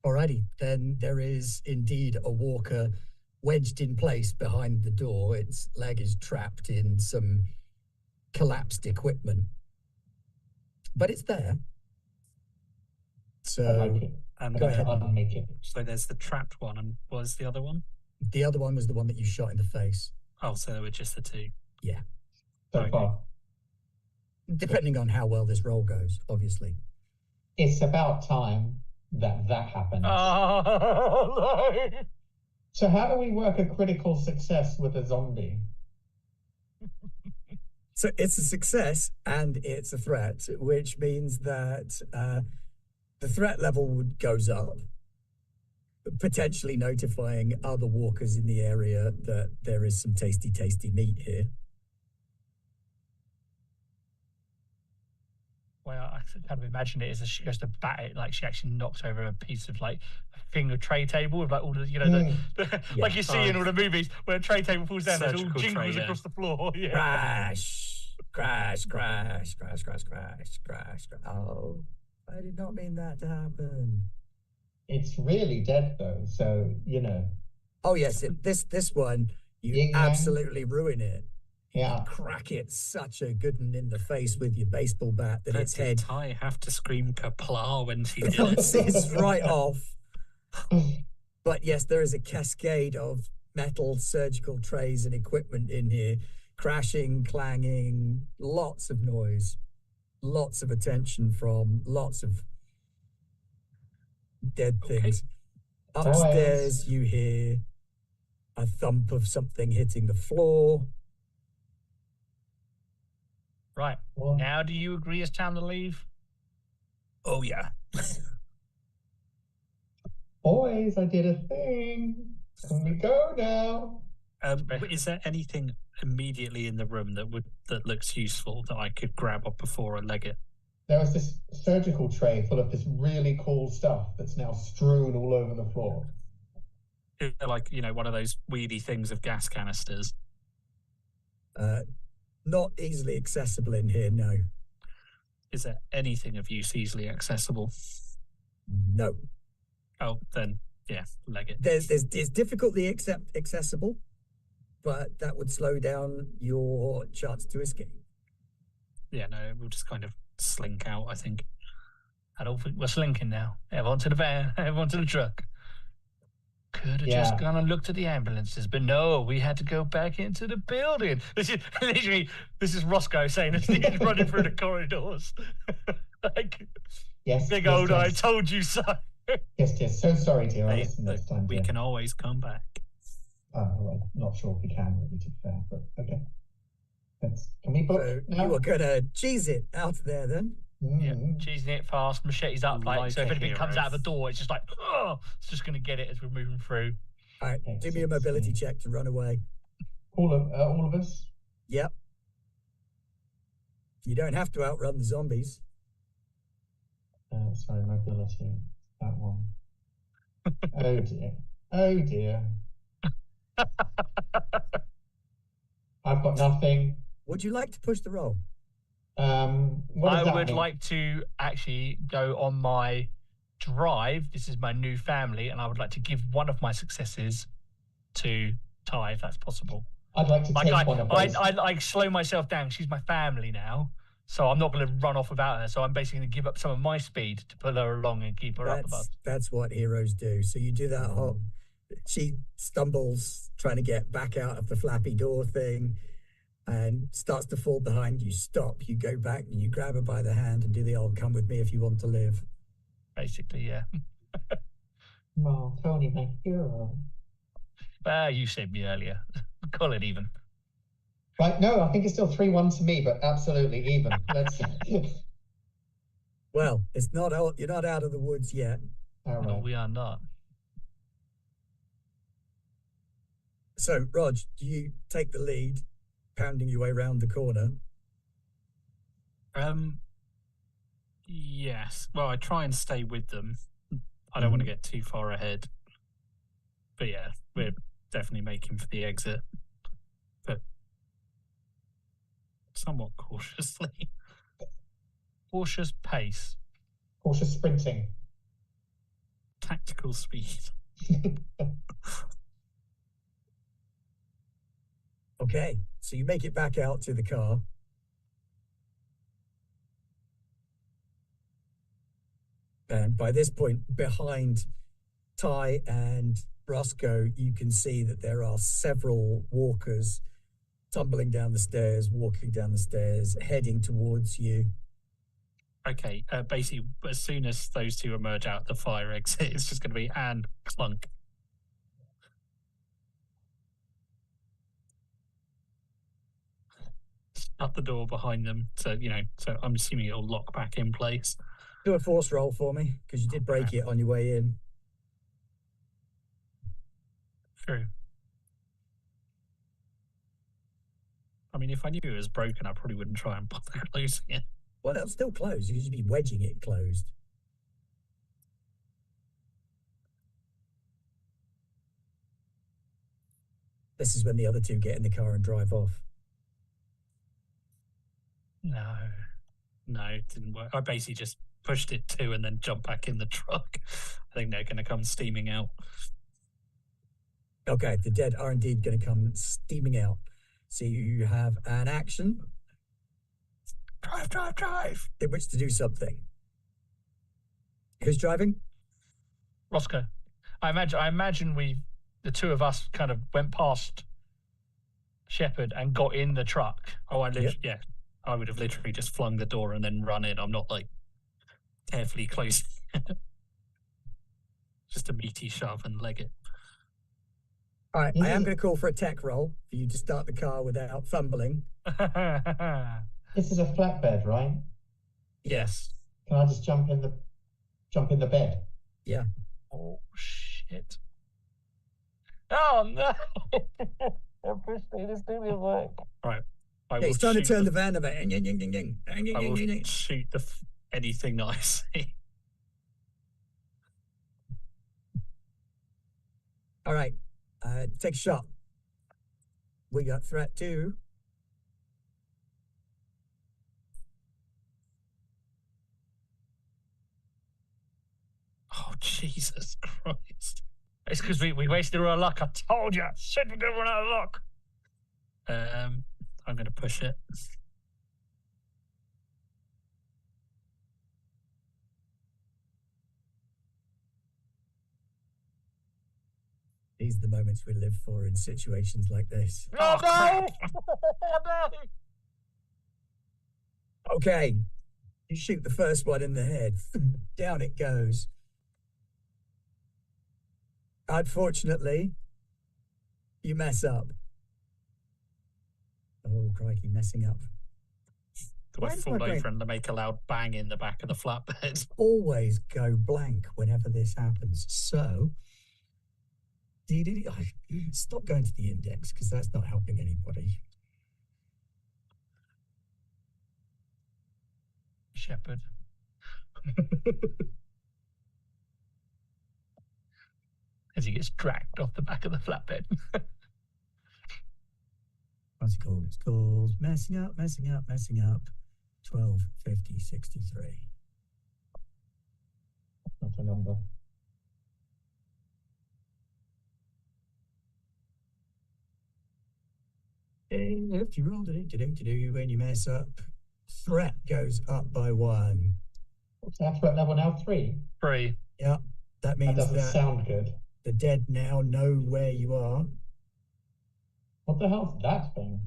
Speaker 1: Alrighty, then there is indeed a walker wedged in place behind the door. Its leg is trapped in some collapsed equipment, but it's there. So
Speaker 3: I like it.
Speaker 4: And
Speaker 1: go ahead.
Speaker 3: Unmake it.
Speaker 4: So there's the trapped one, and what was the other one?
Speaker 1: The other one was the one that you shot in the face.
Speaker 4: Oh, so there were just the two.
Speaker 1: Yeah.
Speaker 3: So far.
Speaker 1: Depending on how well this roll goes, obviously.
Speaker 3: It's about time that happened.
Speaker 2: Oh, no.
Speaker 3: So how do we work a critical success with a zombie?
Speaker 1: So it's a success and it's a threat, which means that the threat level goes up, potentially notifying other walkers in the area that there is some tasty, tasty meat here.
Speaker 2: Well, I kind of imagine it as she goes to bat it, like she actually knocks over a piece of like a finger tray table with like all the, like you see in all the movies where a tray table falls down, there's all jingles across the floor. Yeah.
Speaker 1: Crash, crash, crash, crash, crash, crash, crash. Oh, I did not mean that to happen.
Speaker 3: It's really dead though, so
Speaker 1: Oh yes, this one you absolutely ruin it.
Speaker 3: Yeah.
Speaker 1: You crack it such a good one in the face with your baseball bat that its head.
Speaker 4: Ty have to scream kapla when she did
Speaker 1: bounces right off. But yes, there is a cascade of metal surgical trays and equipment in here, crashing, clanging, lots of noise, lots of attention from lots of dead things. Upstairs, you hear a thump of something hitting the floor.
Speaker 2: Right. Now, do you agree it's time to leave?
Speaker 4: Oh, yeah.
Speaker 3: Boys, I did a thing. Can we go now?
Speaker 4: Is there anything immediately in the room that looks useful that I could grab up before I leg it?
Speaker 3: There was this surgical tray full of this really cool stuff that's now strewn all over the floor.
Speaker 4: Like, one of those weedy things of gas canisters.
Speaker 1: Not easily accessible in here, no.
Speaker 4: Is there anything of use easily accessible?
Speaker 1: No.
Speaker 4: Oh, then yeah, leg it.
Speaker 1: It's difficultly accessible, but that would slow down your chance to escape.
Speaker 4: Yeah, no, we'll just kind of slink out, I think.
Speaker 2: I don't think we're slinking now. Everyone to the van, everyone to the truck. Could have just gone and looked at the ambulances, but no, we had to go back into the building. This is literally, this is Roscoe saying this, he's running through the corridors. Like,
Speaker 3: yes,
Speaker 2: big
Speaker 3: yes,
Speaker 2: old,
Speaker 3: yes.
Speaker 2: I told you so.
Speaker 3: Yes. So sorry, dear. I'll
Speaker 4: Hey,
Speaker 3: listen
Speaker 4: look,
Speaker 3: next time,
Speaker 4: we
Speaker 3: dear.
Speaker 4: can always come back.
Speaker 3: I'm not sure if we can, really, to be fair, but okay. Can we book
Speaker 1: So
Speaker 3: now?
Speaker 1: you were gonna cheese it out there then?
Speaker 2: Yeah, cheesing it fast, machetes up, like so. If
Speaker 4: Like a
Speaker 2: anything comes
Speaker 4: hero.
Speaker 2: out of the door, it's just like, oh, it's just gonna get it as we're moving through.
Speaker 1: All right, do me a mobility check to run away.
Speaker 3: All of us?
Speaker 1: Yep. You don't have to outrun the zombies.
Speaker 3: Sorry, mobility. That one. Oh dear. Oh dear. I've got nothing.
Speaker 1: Would you like to push the roll?
Speaker 3: What does
Speaker 2: I
Speaker 3: that
Speaker 2: would
Speaker 3: mean?
Speaker 2: like to actually go on my drive. This is my new family, and I would like to give one of my successes to Ty, if that's possible.
Speaker 3: I'd like to
Speaker 2: Like
Speaker 3: take one of those.
Speaker 2: I slow myself down. She's my family now, so I'm not going to run off without her. So I'm basically going to give up some of my speed to pull her along and keep her up above.
Speaker 1: That's what heroes do. So you do that hop. She stumbles trying to get back out of the flappy door thing and starts to fall behind. You stop, you go back and you grab her by the hand and do the old come with me if you want to live.
Speaker 2: Basically, yeah.
Speaker 3: Oh, Tony, my hero.
Speaker 2: You saved me earlier. Call it even.
Speaker 3: Right, no, I think it's still 3-1 to me, but absolutely even. Let's.
Speaker 1: Well, it's not out, you're not out of the woods yet.
Speaker 3: All
Speaker 2: No,
Speaker 3: right.
Speaker 2: we are not.
Speaker 1: So, Rog, do you take the lead, pounding your way around the corner?
Speaker 4: Yes. Well, I try and stay with them. I don't want to get too far ahead. But yeah, we're definitely making for the exit. But somewhat cautiously.
Speaker 2: Cautious pace.
Speaker 3: Cautious sprinting.
Speaker 4: Tactical speed.
Speaker 1: Okay, so you make it back out to the car. And by this point, behind Ty and Roscoe, you can see that there are several walkers tumbling down the stairs, walking down the stairs, heading towards you.
Speaker 4: Okay, basically, as soon as those two emerge out the fire exit, it's just going to be and clunk. Shut the door behind them, so so I'm assuming it'll lock back in place.
Speaker 1: Do a force roll for me, because you did break it on your way in.
Speaker 2: True.
Speaker 4: I mean, if I knew it was broken, I probably wouldn't try and bother closing it.
Speaker 1: Well, it'll still close. You should be wedging it closed. This is when the other two get in the car and drive off.
Speaker 2: No,
Speaker 4: it didn't work. I basically just pushed it to and then jumped back in the truck. I think they're going to come steaming out.
Speaker 1: Okay, the dead are indeed going to come steaming out. So you have an action
Speaker 4: Drive!
Speaker 1: in which to do something. Who's driving?
Speaker 2: Roscoe. I imagine the two of us kind of went past Shepard and got in the truck.
Speaker 4: Oh, I would have literally just flung the door and then run in. I'm not like carefully closing it. Just a meaty shove and leg it.
Speaker 1: All right, I am going to call for a tech roll for you to start the car without fumbling.
Speaker 3: This is a flatbed, right?
Speaker 2: Yes.
Speaker 3: Can I just jump in the bed?
Speaker 1: Yeah.
Speaker 2: Oh shit. Oh no. This didn't work.
Speaker 4: Right.
Speaker 1: Yeah, he's trying to turn the van over.
Speaker 4: I will shoot anything that I see.
Speaker 1: All right, take a shot. We got threat 2.
Speaker 4: Jesus Christ.
Speaker 2: It's because we wasted all our luck. I told you. I said we're going to run out of luck.
Speaker 4: I'm going to push it.
Speaker 1: These are the moments we live for in situations like this.
Speaker 2: Oh, no! Oh, no!
Speaker 1: Okay. You shoot the first one in the head. Down it goes. Unfortunately, you mess up. Oh, crikey, messing up.
Speaker 4: Do I fall over and make a loud bang in the back of the flatbed?
Speaker 1: Always go blank whenever this happens. So, stop going to the index because that's not helping anybody.
Speaker 2: Shepherd. As he gets dragged off the back of the flatbed.
Speaker 1: What's it called? It's called messing up. 12, 50, 63.
Speaker 3: Not a number.
Speaker 1: If you roll it, when you mess up, threat goes up by 1.
Speaker 3: What's our threat level now? 3?
Speaker 2: 3.
Speaker 1: Yeah, that means
Speaker 3: That doesn't sound good.
Speaker 1: The dead now know where you are.
Speaker 3: What the hell's that thing?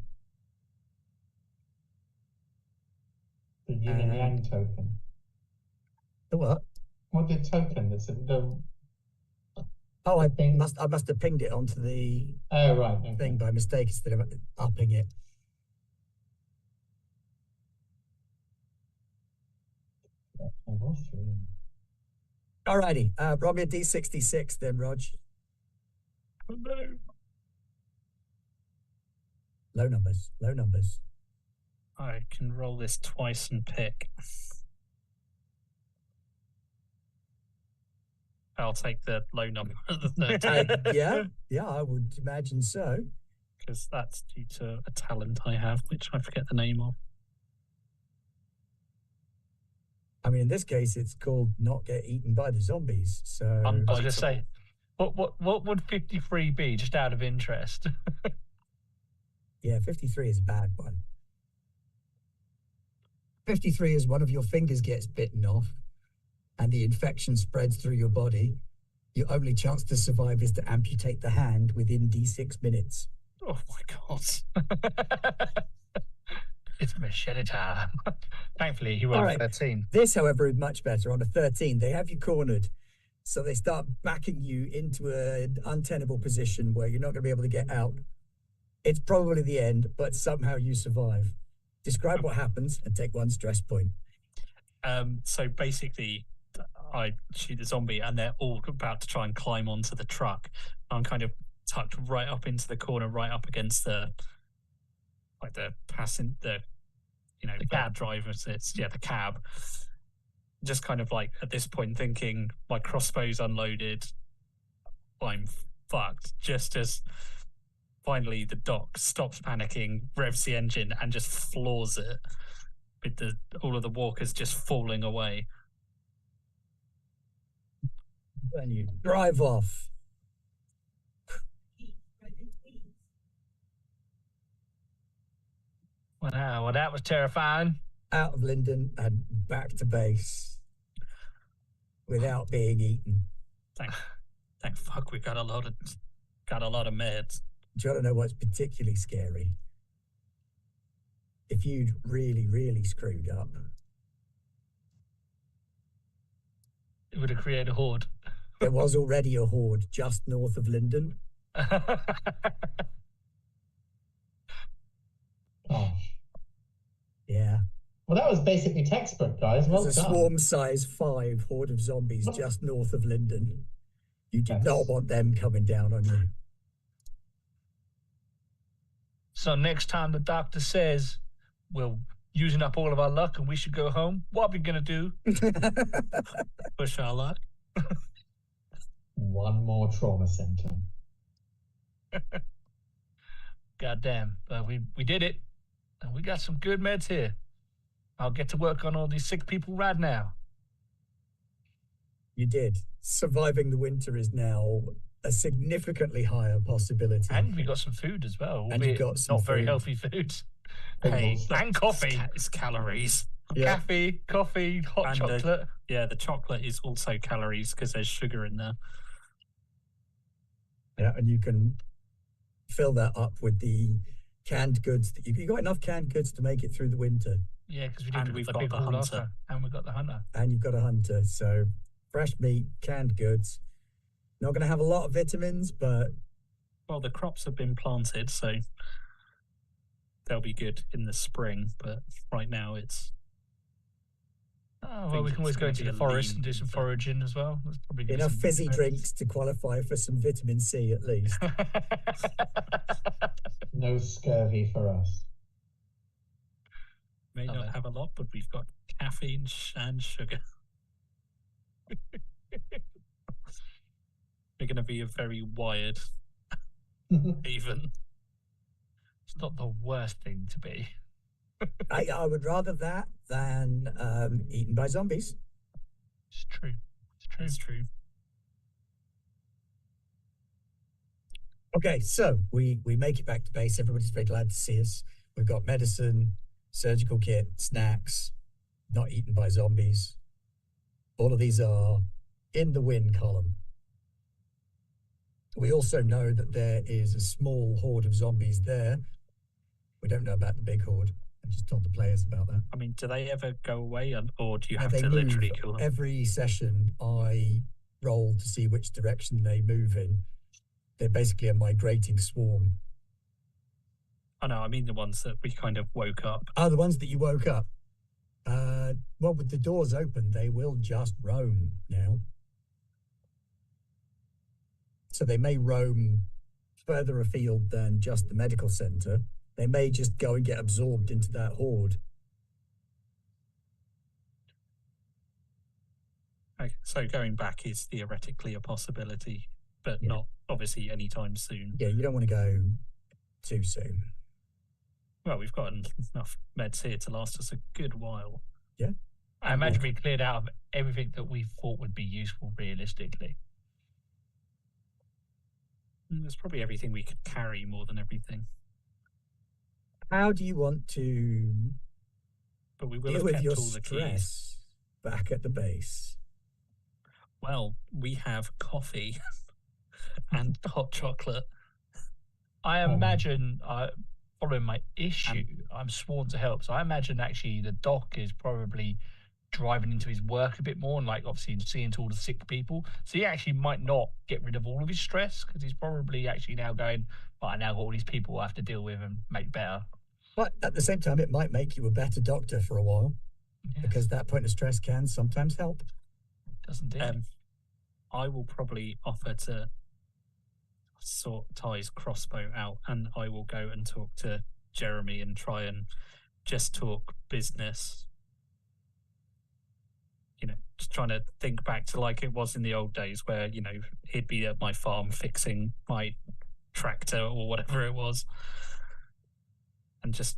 Speaker 3: The yin and yang token.
Speaker 1: The what?
Speaker 3: What the token? That's the.
Speaker 1: Oh, I must have pinged it onto the thing by mistake instead of upping it. Alrighty, roll me a D66 then, Rog.
Speaker 2: Oh, no.
Speaker 1: Low numbers.
Speaker 4: I can roll this twice and pick. I'll take the low number of the 13.
Speaker 1: Yeah, I would imagine so.
Speaker 4: Because that's due to a talent I have, which I forget the name of.
Speaker 1: I mean, in this case, it's called not get eaten by the zombies. So
Speaker 2: I was going to say, what would 53 be, just out of interest?
Speaker 1: Yeah, 53 is a bad one. 53 is one of your fingers gets bitten off and the infection spreads through your body. Your only chance to survive is to amputate the hand within D6 minutes.
Speaker 4: Oh my God.
Speaker 2: It's machete time. Thankfully, he rolled 13.
Speaker 1: This, however, is much better. On a 13, they have you cornered. So they start backing you into an untenable position where you're not going to be able to get out. It's probably the end, but somehow you survive. Describe what happens and take 1 stress point.
Speaker 4: So basically, I shoot the zombie and they're all about to try and climb onto the truck. I'm kind of tucked right up into the corner, right up against the cab driver sits. Yeah, the cab. Just kind of like at this point thinking my crossbow's unloaded. I'm fucked. Just as finally the doc stops panicking, revs the engine and just floors it with all of the walkers just falling away.
Speaker 1: Then you drive off.
Speaker 2: Wow, well, that was terrifying.
Speaker 1: Out of Linden and back to base without being eaten.
Speaker 4: Thank fuck we got a lot of meds.
Speaker 1: Do you want to know what's particularly scary? If you'd really, really screwed up,
Speaker 2: it would have created a horde.
Speaker 1: There was already a horde just north of Linden.
Speaker 3: Gosh.
Speaker 1: Yeah.
Speaker 3: Well, that was basically textbook, guys. Well
Speaker 1: There's a
Speaker 3: done.
Speaker 1: swarm size 5 horde of zombies just north of Linden. You do not want them coming down on you.
Speaker 2: So next time the doctor says we're using up all of our luck and we should go home, what are we going to do?
Speaker 4: Push our luck.
Speaker 3: One more trauma center.
Speaker 2: Goddamn. But we did it. And we got some good meds here. I'll get to work on all these sick people right now.
Speaker 1: You did. Surviving the winter is now a significantly higher possibility.
Speaker 2: And we got some food as well.
Speaker 1: And you got some
Speaker 2: not very
Speaker 1: food.
Speaker 2: healthy food.
Speaker 4: Hey,
Speaker 2: and coffee.
Speaker 4: It's calories.
Speaker 1: Yeah.
Speaker 2: Coffee, hot
Speaker 4: And
Speaker 2: chocolate.
Speaker 4: The chocolate is also calories because there's sugar in there.
Speaker 1: Yeah, and you can fill that up with the canned goods. You got enough canned goods to make it through the winter.
Speaker 2: Yeah, because
Speaker 4: we've got the hunter.
Speaker 2: And we've got the hunter.
Speaker 1: And you've got a hunter. So fresh meat, canned goods. Not going to have a lot of vitamins, but...
Speaker 4: Well, the crops have been planted, so they'll be good in the spring. But right now it's...
Speaker 2: Oh, well, we can always go into the forest and do some foraging as well. That's probably
Speaker 1: enough fizzy drinks to qualify for some vitamin C at least.
Speaker 3: No scurvy for us.
Speaker 4: May not have a lot, but we've got caffeine and sugar. We're going to be a very wired even.
Speaker 2: It's not the worst thing to be.
Speaker 1: I would rather that than eaten by zombies.
Speaker 2: It's true.
Speaker 4: It's true.
Speaker 1: Okay, so we make it back to base. Everybody's very glad to see us. We've got medicine, surgical kit, snacks, not eaten by zombies. All of these are in the win column. We also know that there is a small horde of zombies there. We don't know about the big horde. I just told the players about that.
Speaker 4: I mean, do they ever go away, or do you have
Speaker 1: they
Speaker 4: to literally kill them?
Speaker 1: Every session, I roll to see which direction they move in. They're basically a migrating swarm.
Speaker 4: Oh, no, I mean the ones that we kind of woke up.
Speaker 1: Oh, the ones that you woke up. Well, with the doors open, they will just roam now. So they may roam further afield than just the medical center. They may just go and get absorbed into that horde.
Speaker 4: Okay, so going back is theoretically a possibility, but not obviously anytime soon.
Speaker 1: Yeah, you don't want to go too soon.
Speaker 4: Well, we've got enough meds here to last us a good while.
Speaker 1: Yeah.
Speaker 2: I imagine we cleared out of everything that we thought would be useful realistically.
Speaker 4: There's probably everything we could carry more than everything.
Speaker 1: How do you want to
Speaker 4: but we will
Speaker 1: deal
Speaker 4: have
Speaker 1: with
Speaker 4: kept
Speaker 1: your
Speaker 4: all the
Speaker 1: stress
Speaker 4: keys
Speaker 1: back at the base?
Speaker 4: Well, we have coffee and hot chocolate.
Speaker 2: I imagine, following my issue, I'm sworn to help. So I imagine actually the doc is probably driving into his work a bit more and obviously seeing to all the sick people. So he actually might not get rid of all of his stress because he's probably actually now going, I now got all these people I have to deal with and make better.
Speaker 1: But at the same time, it might make you a better doctor for a while because that point of stress can sometimes help.
Speaker 2: Doesn't it?
Speaker 4: I will probably offer to sort Ty's crossbow out and I will go and talk to Jeremy and try and just talk business. Just trying to think back to like it was in the old days where, he'd be at my farm fixing my tractor or whatever it was. And just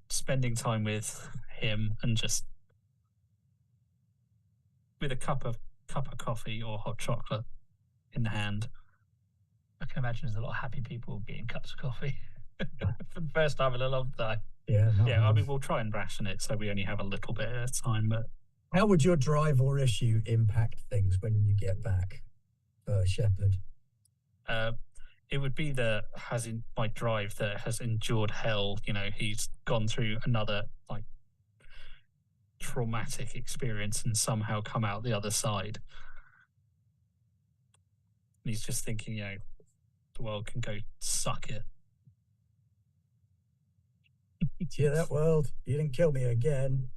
Speaker 4: spending time with him and just with a cup of coffee or hot chocolate in the hand.
Speaker 2: I can imagine there's a lot of happy people getting cups of coffee for the first time in a long time.
Speaker 1: Yeah.
Speaker 4: I mean, we'll try and ration it so we only have a little bit at a time, but
Speaker 1: how would your drive or issue impact things when you get back, Shepard?
Speaker 4: It would be my drive that has endured hell. He's gone through another traumatic experience and somehow come out the other side. And he's just thinking, the world can go suck it.
Speaker 1: Yeah, that world. You didn't kill me again.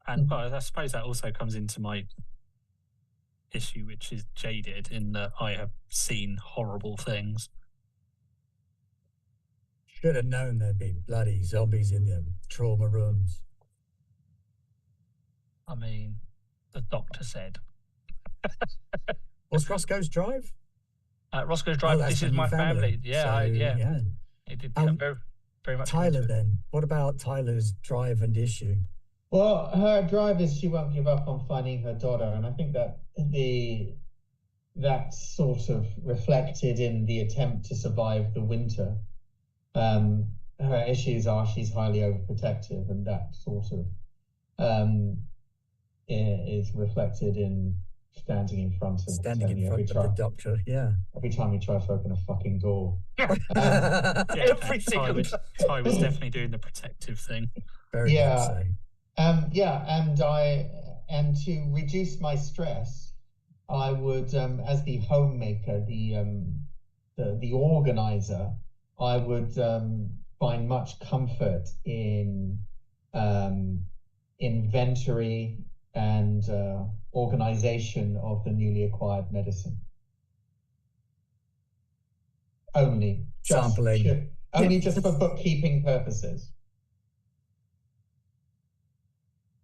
Speaker 4: And I suppose that also comes into my issue, which is jaded in that I have seen horrible things.
Speaker 1: Should have known there'd be bloody zombies in the trauma rooms.
Speaker 2: I mean, the doctor said.
Speaker 1: What's Roscoe's drive?
Speaker 2: Roscoe's drive. This is my family. Yeah,
Speaker 1: yeah.
Speaker 2: It did very, very much.
Speaker 1: Tyler, then. What about Tyler's drive and issue?
Speaker 3: Well, her drive is she won't give up on finding her daughter, and I think that the that's sort of reflected in the attempt to survive the winter. Her issues are she's highly overprotective, and that sort of is reflected in standing in front of
Speaker 1: the doctor. Yeah.
Speaker 3: Every time we try to open a fucking door.
Speaker 2: Every single time.
Speaker 4: Ty was definitely doing the protective thing.
Speaker 1: Very good so.
Speaker 3: And to reduce my stress, I would, as the homemaker, the organizer, I would find much comfort in inventory and organization of the newly acquired medicine.
Speaker 1: Sampling.
Speaker 3: Only just for bookkeeping purposes.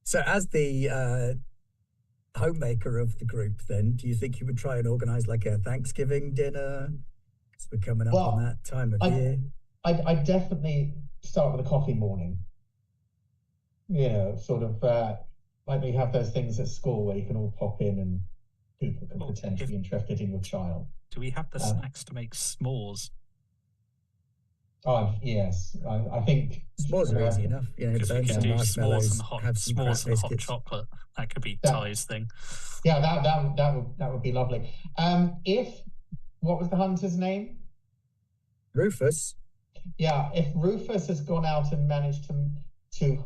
Speaker 1: So as the homemaker of the group, then, do you think you would try and organize like a Thanksgiving dinner? Because we're coming up on that time of year.
Speaker 3: I definitely start with a coffee morning. You know, sort of like we have those things at school where you can all pop in and people can pretend to be interested in your child.
Speaker 4: Do we have the snacks to make s'mores?
Speaker 3: Oh, yes. I think
Speaker 1: s'mores are easy enough. You know,
Speaker 4: because we could do s'mores and hot
Speaker 1: biscuits.
Speaker 4: Chocolate. That could be Ty's thing.
Speaker 3: Yeah, that would be lovely. What was the hunter's name?
Speaker 1: Rufus.
Speaker 3: Yeah, if Rufus has gone out and managed to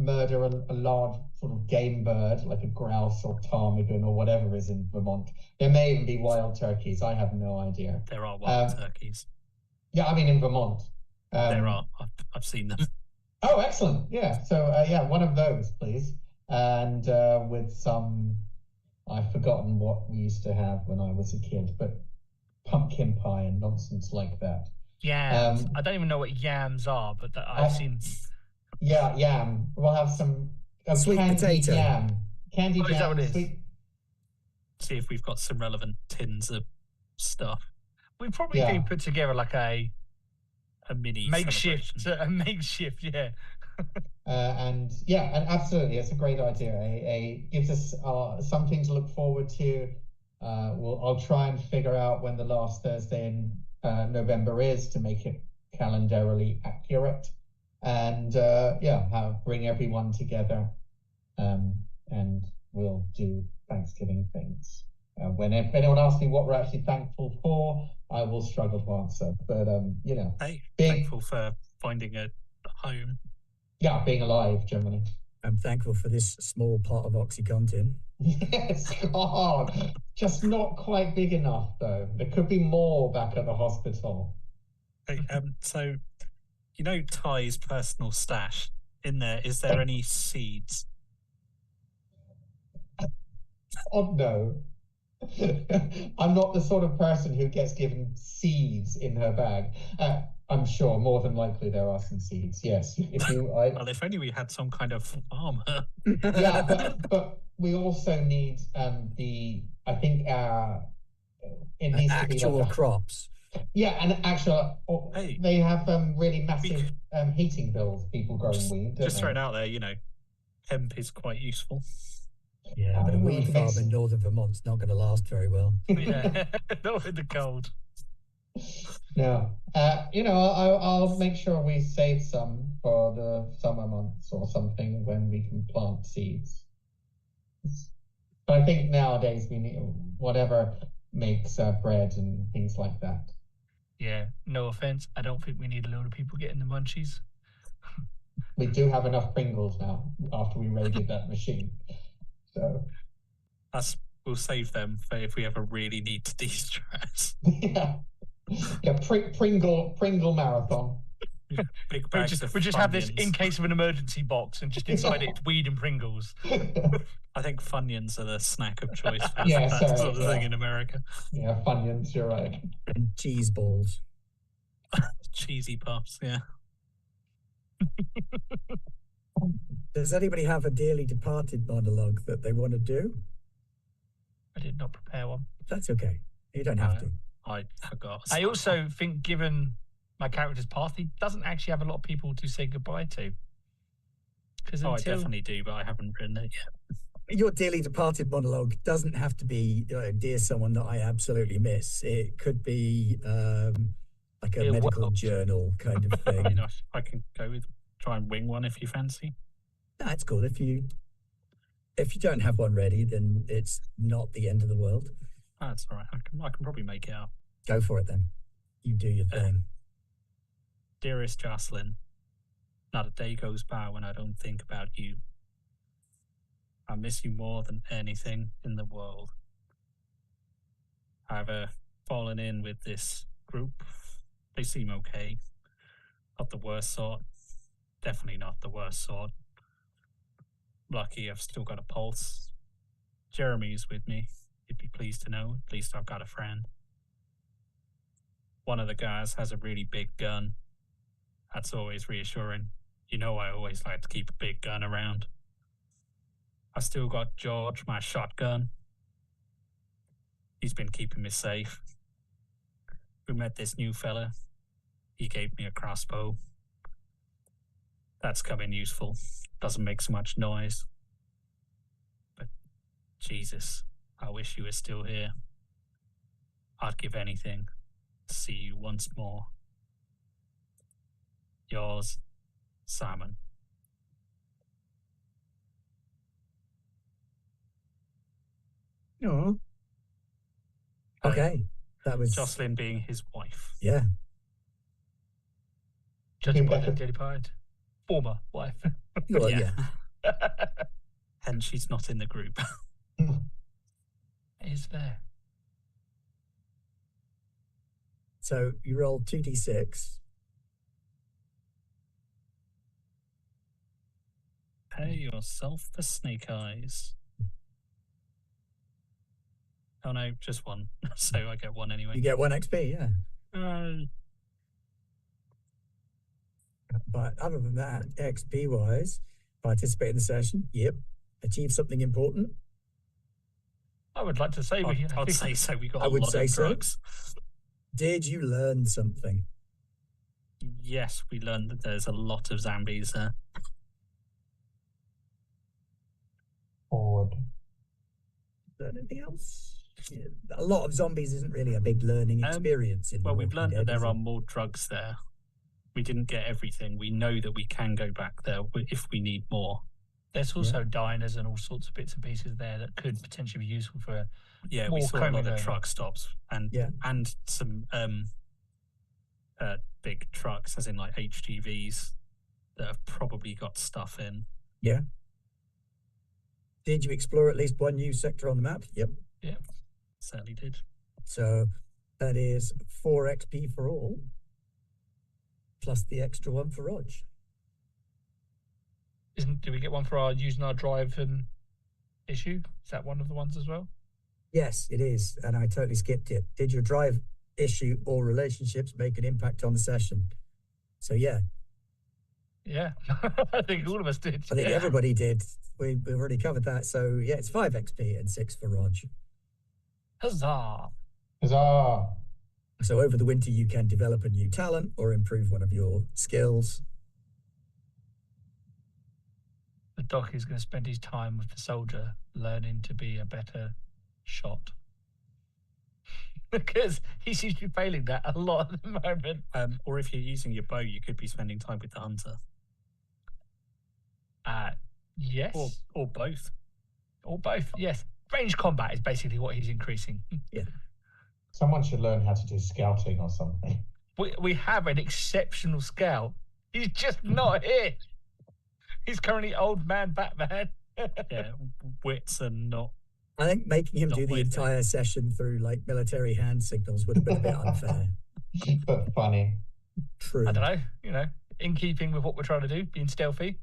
Speaker 3: murder a large sort of game bird like a grouse or ptarmigan or whatever is in Vermont, there may even be wild turkeys. I have no idea.
Speaker 4: There are wild turkeys.
Speaker 3: Yeah, I mean in Vermont.
Speaker 4: There are. I've seen them.
Speaker 3: Oh, excellent. Yeah. So one of those, please. And with some, I've forgotten what we used to have when I was a kid, but pumpkin pie and nonsense like that.
Speaker 2: Yams. I don't even know what yams are, but I've seen.
Speaker 3: Yeah, yam. We'll have some
Speaker 1: sweet potato
Speaker 3: yam. Candy jam.
Speaker 2: Is that what it is?
Speaker 3: Sweet...
Speaker 4: See if we've got some relevant tins of stuff.
Speaker 2: We probably do put together like a
Speaker 4: mini
Speaker 2: makeshift, yeah.
Speaker 3: And absolutely, it's a great idea. Gives us something to look forward to. I'll try and figure out when the last Thursday in November is to make it calendarily accurate, and bring everyone together, and we'll do Thanksgiving things. If anyone asks me what we're actually thankful for, I will struggle to answer. But
Speaker 4: thankful for finding a home.
Speaker 3: Yeah, being alive generally.
Speaker 1: I'm thankful for this small pot of OxyContin.
Speaker 3: Yes, God, just not quite big enough though. There could be more back at the hospital.
Speaker 4: Hey, so, you know Ty's personal stash. In there, is there any seeds?
Speaker 3: Oh no. I'm not the sort of person who gets given seeds in her bag. I'm sure more than likely there are some seeds. Yes.
Speaker 4: Well, if only we had some kind of farmer.
Speaker 3: Yeah, but we also need it needs to be
Speaker 1: actual
Speaker 3: like
Speaker 1: crops.
Speaker 3: Yeah, and actual. They have really massive heating bills. People growing weed.
Speaker 4: Just throw it out there. Hemp is quite useful.
Speaker 1: Yeah, but a weed farm in northern Vermont's not going to last very well.
Speaker 2: Yeah, not in the cold.
Speaker 3: No, I'll make sure we save some for the summer months or something when we can plant seeds. But I think nowadays we need whatever makes bread and things like that.
Speaker 2: Yeah, no offense. I don't think we need a load of people getting the munchies.
Speaker 3: We do have enough Pringles now after we raided that machine. So
Speaker 4: we'll save them for if we ever really need to de-stress.
Speaker 3: Pringle marathon.
Speaker 4: Big bags
Speaker 2: we just have this in case of an emergency box, and just inside it's weed and Pringles.
Speaker 4: I think Funyuns are the snack of choice for that sort of thing in America.
Speaker 3: Yeah, Funyuns, you're right.
Speaker 1: And cheese balls.
Speaker 4: Cheesy puffs, yeah.
Speaker 1: Does anybody have a dearly departed monologue that they want to do?
Speaker 2: I did not prepare one.
Speaker 1: That's okay. You don't have to.
Speaker 4: I forgot.
Speaker 2: I also think, given my character's path, he doesn't actually have a lot of people to say goodbye to.
Speaker 4: I definitely do, but I haven't written it yet.
Speaker 1: your dearly departed monologue doesn't have to be, dear someone that I absolutely miss. It could be like a
Speaker 2: Dear
Speaker 1: medical
Speaker 2: world.
Speaker 1: journal kind of
Speaker 4: I
Speaker 1: thing.
Speaker 4: I can go with try and wing one if you fancy.
Speaker 1: That's cool. If you don't have one ready, then it's not the end of the world.
Speaker 4: That's all right. I can probably make it out.
Speaker 1: Go for it then. You do your thing.
Speaker 4: Dearest Jocelyn, not a day goes by when I don't think about you. I miss you more than anything in the world. I've fallen in with this group. They seem okay. Not the worst sort. Definitely not the worst sort. Lucky I've still got a pulse. Jeremy's with me. You'd be pleased to know. At least I've got a friend. One of the guys has a really big gun. That's always reassuring. You know I always like to keep a big gun around. I still got George, my shotgun. He's been keeping me safe. We met this new fella. He gave me a crossbow. That's come in useful. Doesn't make so much noise. But Jesus, I wish you were still here. I'd give anything to see you once more. Yours, Simon.
Speaker 1: Oh. Okay. That was
Speaker 4: Jocelyn being his wife.
Speaker 1: Yeah.
Speaker 2: Judging by
Speaker 3: better.
Speaker 2: the dearly departed former wife.
Speaker 1: Well, yeah.
Speaker 4: Hence she's not in the group.
Speaker 2: Is there?
Speaker 1: So you roll 2d6.
Speaker 4: Pay yourself for snake eyes. Oh no, just one. So I get one anyway.
Speaker 1: You get 1 XP, yeah. But other than that, XP wise, participate in the session. Yep. Achieve something important.
Speaker 2: I would like to say we.
Speaker 4: I'd say so. We got
Speaker 1: I
Speaker 4: a
Speaker 1: would
Speaker 4: lot
Speaker 1: say
Speaker 4: of
Speaker 1: so.
Speaker 4: drugs.
Speaker 1: Did you learn something?
Speaker 4: Yes, we learned that there's a lot of zombies there.
Speaker 3: Forward.
Speaker 1: Learn anything else? Yeah, a lot of zombies isn't really a big learning experience.
Speaker 4: Well, we've learned that there are more drugs there. We didn't get everything. We know that we can go back there if we need more.
Speaker 2: There's also diners and all sorts of bits and pieces there that could potentially be useful for.
Speaker 4: Yeah,
Speaker 2: more
Speaker 4: we saw a lot
Speaker 2: combing
Speaker 4: of
Speaker 2: over.
Speaker 4: truck stops and some big trucks, as in like HGVs, that have probably got stuff in.
Speaker 1: Yeah. Did you explore at least one new sector on the map? Yep.
Speaker 2: Yeah.
Speaker 4: Certainly did.
Speaker 1: So that is 4 XP for all, plus the extra one for Rog.
Speaker 2: Do we get one for our using our drive issue? Is that one of the ones as well?
Speaker 1: Yes, it is, and I totally skipped it. Did your drive issue or relationships make an impact on the session? So yeah,
Speaker 2: I think all of us did.
Speaker 1: I think everybody did. We've already covered that. So yeah, it's 5 XP and 6 for Rog.
Speaker 2: Huzzah!
Speaker 3: Huzzah!
Speaker 1: So over the winter, you can develop a new talent or improve one of your skills.
Speaker 2: The doc is going to spend his time with the soldier learning to be a better shot. Because he seems to be failing that a lot at the moment.
Speaker 4: Or if you're using your bow, you could be spending time with the hunter.
Speaker 2: Yes.
Speaker 4: Or both.
Speaker 2: Or both, yes. Range combat is basically what he's increasing.
Speaker 1: Yeah.
Speaker 3: Someone should learn how to do scouting or something.
Speaker 2: We have an exceptional scout. He's just not here. He's currently old man Batman.
Speaker 4: Yeah, wits are not.
Speaker 1: I think making him
Speaker 4: Not
Speaker 1: do the
Speaker 4: with it.
Speaker 1: entire session through like military hand signals would have been a bit unfair.
Speaker 3: But funny.
Speaker 1: True.
Speaker 2: I don't know, in keeping with what we're trying to do, being stealthy.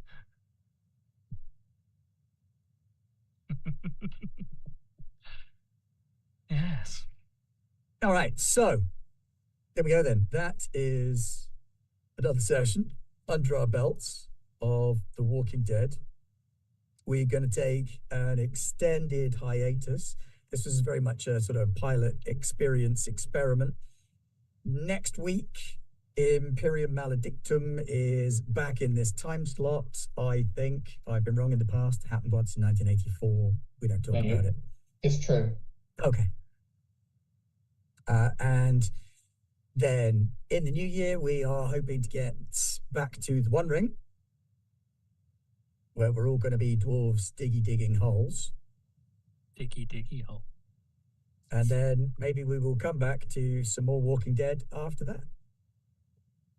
Speaker 2: Yes.
Speaker 1: All right, so there we go then. That is another session under our belts of The Walking Dead. We're going to take an extended hiatus. This was very much a sort of pilot experience experiment. Next week, Imperium Maledictum is back in this time slot, I think. I've been wrong in the past. It happened once in 1984. We don't talk about it.
Speaker 3: It's true.
Speaker 1: Okay. And then in the new year, we are hoping to get back to the One Ring, where we're all going to be dwarves digging holes.
Speaker 4: Diggy hole.
Speaker 1: And then maybe we will come back to some more Walking Dead after that.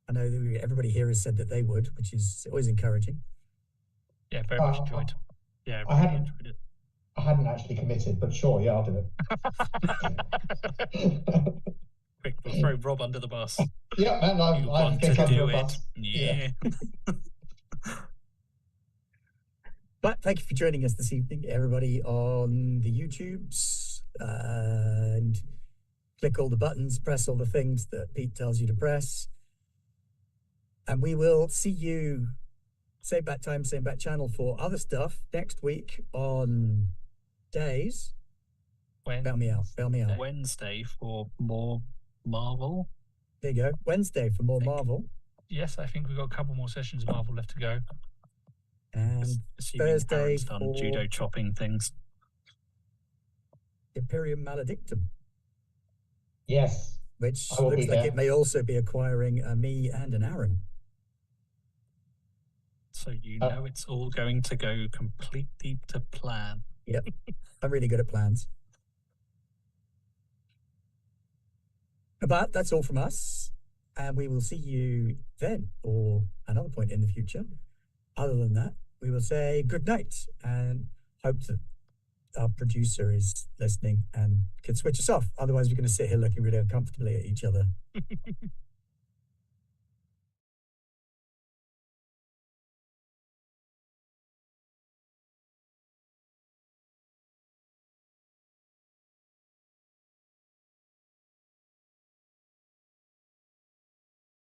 Speaker 1: I know that everybody here has said that they would, which is always encouraging.
Speaker 2: Yeah, very much enjoyed. Yeah,
Speaker 3: I
Speaker 2: really enjoyed it.
Speaker 3: I hadn't actually committed, but sure, yeah, I'll do it.
Speaker 4: Quick, we'll throw Rob under the bus.
Speaker 3: Yeah, man,
Speaker 4: You
Speaker 3: I
Speaker 4: want
Speaker 3: think
Speaker 4: to
Speaker 3: under
Speaker 4: do
Speaker 3: a
Speaker 4: it?
Speaker 3: bus.
Speaker 4: Yeah.
Speaker 1: But thank you for joining us this evening, everybody on the YouTubes. And click all the buttons, press all the things that Pete tells you to press. And we will see you same bat time, same bat channel for other stuff next week on days. Bail me out.
Speaker 4: Wednesday for more Marvel.
Speaker 1: There you go. Wednesday for more Marvel.
Speaker 2: Yes, I think we've got a couple more sessions of Marvel left to go.
Speaker 1: And
Speaker 4: Assuming
Speaker 1: Thursday
Speaker 4: Aaron's done
Speaker 1: for
Speaker 4: judo chopping things.
Speaker 1: Imperium Maledictum.
Speaker 3: Yes.
Speaker 1: Which
Speaker 3: I will
Speaker 1: looks
Speaker 3: be
Speaker 1: like
Speaker 3: there.
Speaker 1: it may also be acquiring me and an Aaron.
Speaker 4: So you know it's all going to go completely to plan.
Speaker 1: Yep. I'm really good at plans. But that's all from us. And we will see you then or another point in the future. Other than that, we will say good night and hope that our producer is listening and can switch us off. Otherwise, we're going to sit here looking really uncomfortably at each other.